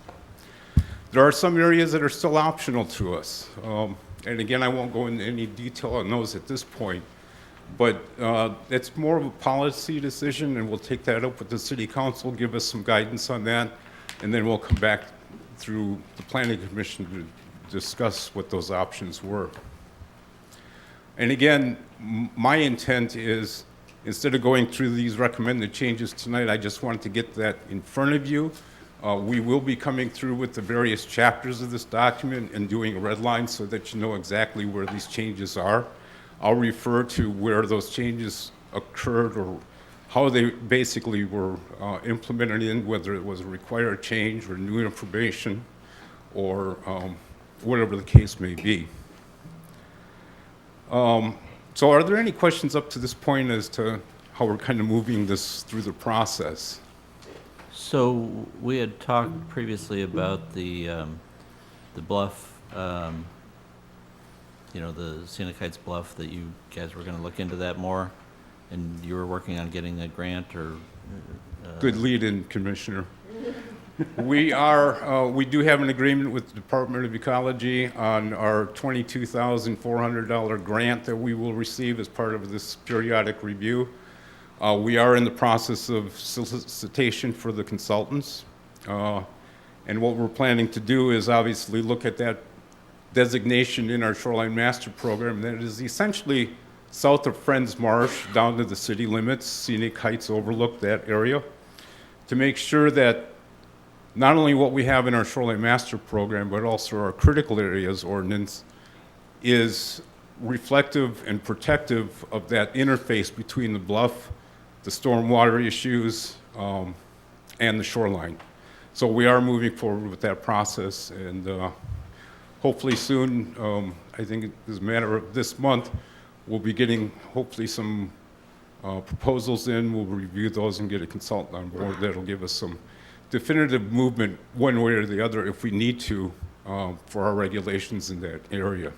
There are some areas that are still optional to us. And again, I won't go into any detail on those at this point, but it's more of a policy decision, and we'll take that up with the City Council, give us some guidance on that, and then we'll come back through the Planning Commission to discuss what those options were. And again, my intent is, instead of going through these recommended changes tonight, I just wanted to get that in front of you. We will be coming through with the various chapters of this document and doing a red line so that you know exactly where these changes are. I'll refer to where those changes occurred or how they basically were implemented in, whether it was a required change or new information or whatever the case may be. So are there any questions up to this point as to how we're kind of moving this through the process? So we had talked previously about the bluff, you know, the Scenic Heights bluff, that you guys were going to look into that more, and you were working on getting a grant or... Good lead-in, Commissioner. We do have an agreement with the Department of Ecology on our $22,400 grant that we will receive as part of this periodic review. We are in the process of solicitation for the consultants. And what we're planning to do is obviously look at that designation in our Shoreline Master Program that is essentially south of Friends Marsh down to the city limits, Scenic Heights overlook that area, to make sure that not only what we have in our Shoreline Master Program, but also our critical areas ordinance is reflective and protective of that interface between the bluff, the stormwater issues, and the shoreline. So we are moving forward with that process, and hopefully soon, I think it's a matter of this month, we'll be getting hopefully some proposals in. We'll review those and get a consultant on board that'll give us some definitive movement one way or the other if we need to for our regulations in that area.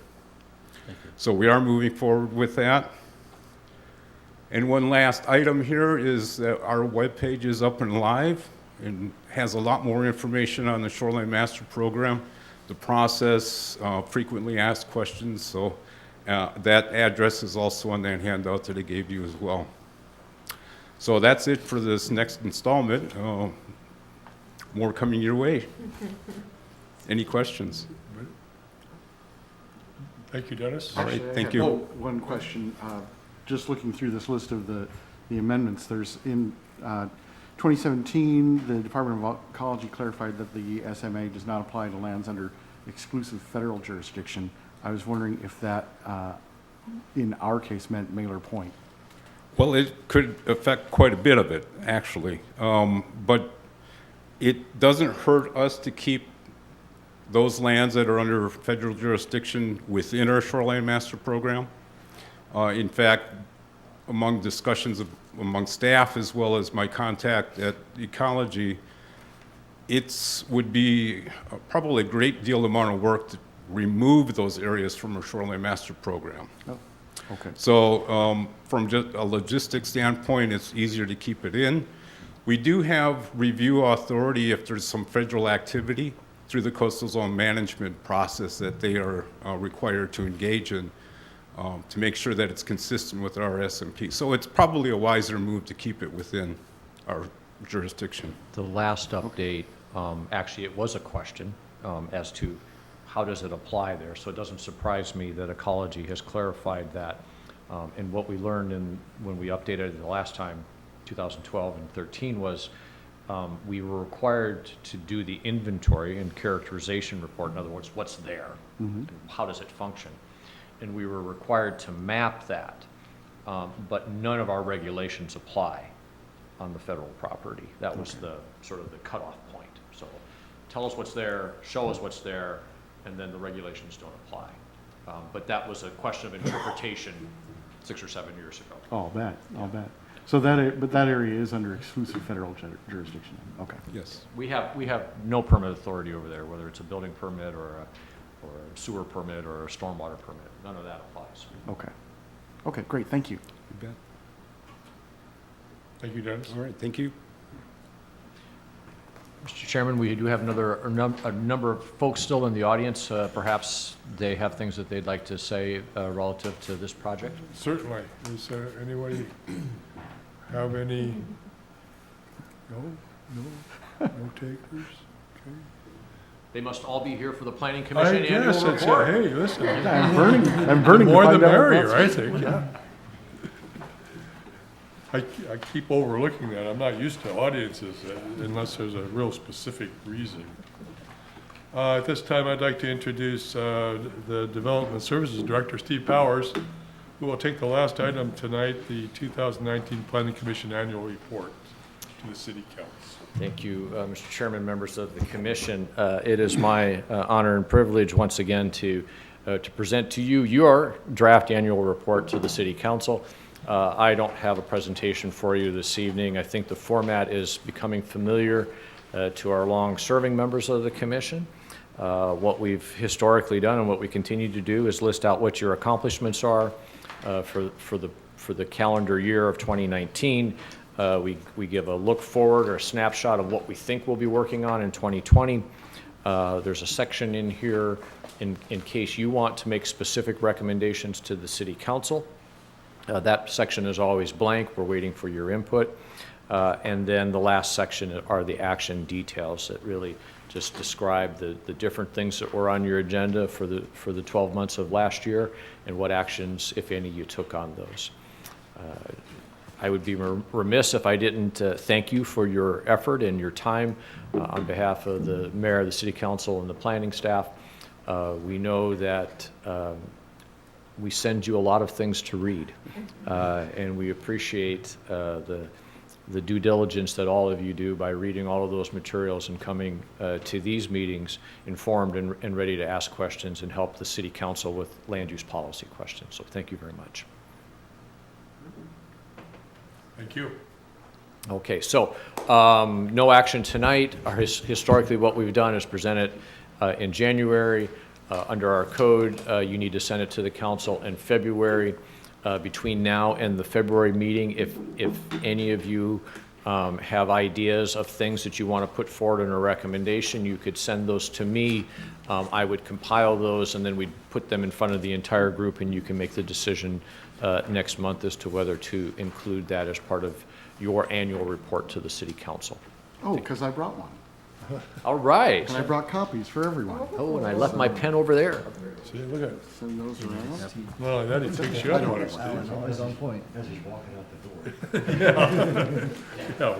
So we are moving forward with that. And one last item here is that our webpage is up and live and has a lot more information on the Shoreline Master Program, the process, frequently asked questions. So that address is also on that handout that I gave you as well. So that's it for this next installment. More coming your way. Any questions? Thank you, Dennis. All right, Actually, I thank have you. one question. Just looking through this list of the amendments, there's in 2017, the Department of Ecology clarified that the SMA does not apply to lands under exclusive federal jurisdiction. I was wondering if that, in our case, meant Mailer Point. Well, it could affect quite a bit of it, actually. But it doesn't hurt us to keep those lands that are under federal jurisdiction within our shoreline master program. In fact, among discussions among staff as well as my contact at Ecology, it would be probably a great deal amount of work to remove those areas from our shoreline master program. Oh, okay. So from just a logistics standpoint, it's easier to keep it in. We do have review authority if there's some federal activity through the coastal zone management process that they are required to engage in to make sure that it's consistent with our SMP. So it's probably a wiser move to keep it within our jurisdiction. The last update, actually, it was a question as to how does it apply there. So it doesn't surprise me that Ecology has clarified that. And what we learned when we updated it the last time, 2012 and 13, was we were required to do the inventory and characterization report. In other words, what's there? How does it function? And we were required to map that, but none of our regulations apply on the federal property. That was the sort of the cutoff point. So tell us what's there, show us what's there, and then the regulations don't apply. But that was a question of interpretation 6 or 7 years ago. I'll bet. So but that area is under exclusive federal jurisdiction. Okay. Yes. We have no permit authority over there, whether it's a building permit or a sewer permit or a stormwater permit. None of that applies. Okay. Okay, great. Thank you. You bet. Thank you, Dennis. All right, thank you. Mr. Chairman, we do have a number of folks still in the audience. Perhaps they have things that they'd like to say relative to this project. Certainly. Does anybody have any? No takers? Okay. They must all be here for the Planning Commission annual Yes, report. hey, listen. I'm burning. More to the find out merrier, what's- I think, yeah. I keep overlooking that. I'm not used to audiences unless there's a real specific reason. At this time, I'd like to introduce the Development Services Director, Steve Powers, who will take the last item tonight, the 2019 Planning Commission Annual Report to the City Council. Thank you, Mr. Chairman, members of the commission. It is my honor and privilege once again to present to you your draft annual report to the City Council. I don't have a presentation for you this evening. I think the format is becoming familiar to our long-serving members of the commission. What we've historically done and what we continue to do is list out what your accomplishments are for the calendar year of 2019. We give a look forward or a snapshot of what we think we'll be working on in 2020. There's a section in here in case you want to make specific recommendations to the City Council. That section is always blank. We're waiting for your input. And then the last section are the action details that really just describe the different things that were on your agenda for the 12 months of last year and what actions, if any, you took on those. I would be remiss if I didn't thank you for your effort and your time on behalf of the mayor, the city council, and the planning staff. We know that we send you a lot of things to read, and we appreciate the due diligence that all of you do by reading all of those materials and coming to these meetings informed and ready to ask questions and help the city council with land use policy questions. So thank you very much. Thank you. Okay, so no action tonight. Historically, what we've done is present it in January. Under our code, you need to send it to the council in February. Between now and the February meeting, if any of you have ideas of things that you want to put forward in a recommendation, you could send those to me. I would compile those, and then we'd put them in front of the entire group, and you can make the decision next month as to whether to include that as part of your annual report to the city council. Oh, because I brought one. All right. And I brought copies for everyone. Oh, and I left my pen over there. See, look at, Send those around. not only that, he takes you I up don't on it. understand. Always on point. As he's walking out the door. Yeah,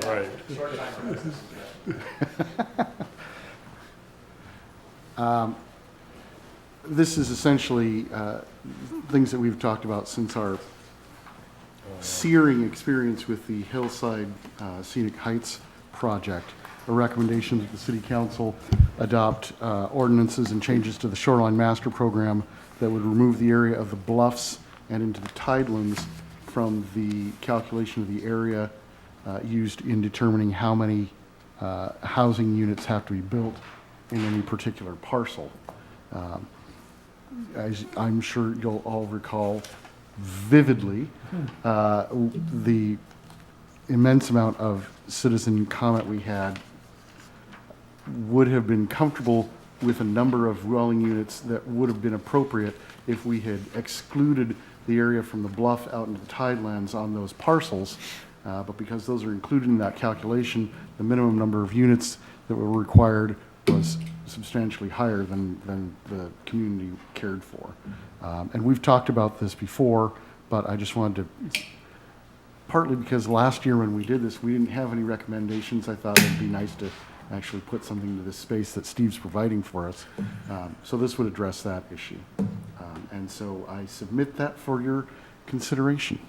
right. This is essentially things that we've talked about since our searing experience with the Hillside Scenic Heights project. A recommendation that the City Council adopt ordinances and changes to the Shoreline Master Program that would remove the area of the bluffs and into the tidelands from the calculation of the area used in determining how many housing units have to be built in any particular parcel. As I'm sure you'll all recall vividly, the immense amount of citizen comment we had would have been comfortable with a number of dwelling units that would have been appropriate if we had excluded the area from the bluff out into the tidelands on those parcels. But because those are included in that calculation, the minimum number of units that were required was substantially higher than the community cared for. And we've talked about this before, but I just wanted to, partly because last year when we did this, we didn't have any recommendations. I thought it'd be nice to actually put something into this space that Steve's providing for us. So this would address that issue. And so I submit that for your consideration.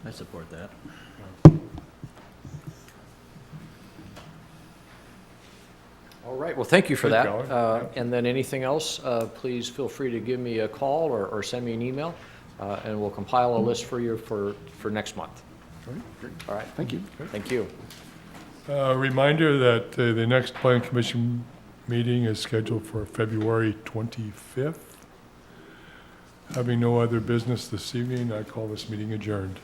I support that. All right, well, thank you for Good that. going. And then anything else, please feel free to give me a call or send me an email, and we'll compile a list for you for next month. All right, great. All right, Thank you. thank you. Reminder that the next Plan Commission meeting is scheduled for February 25th. Having no other business this evening, I call this meeting adjourned.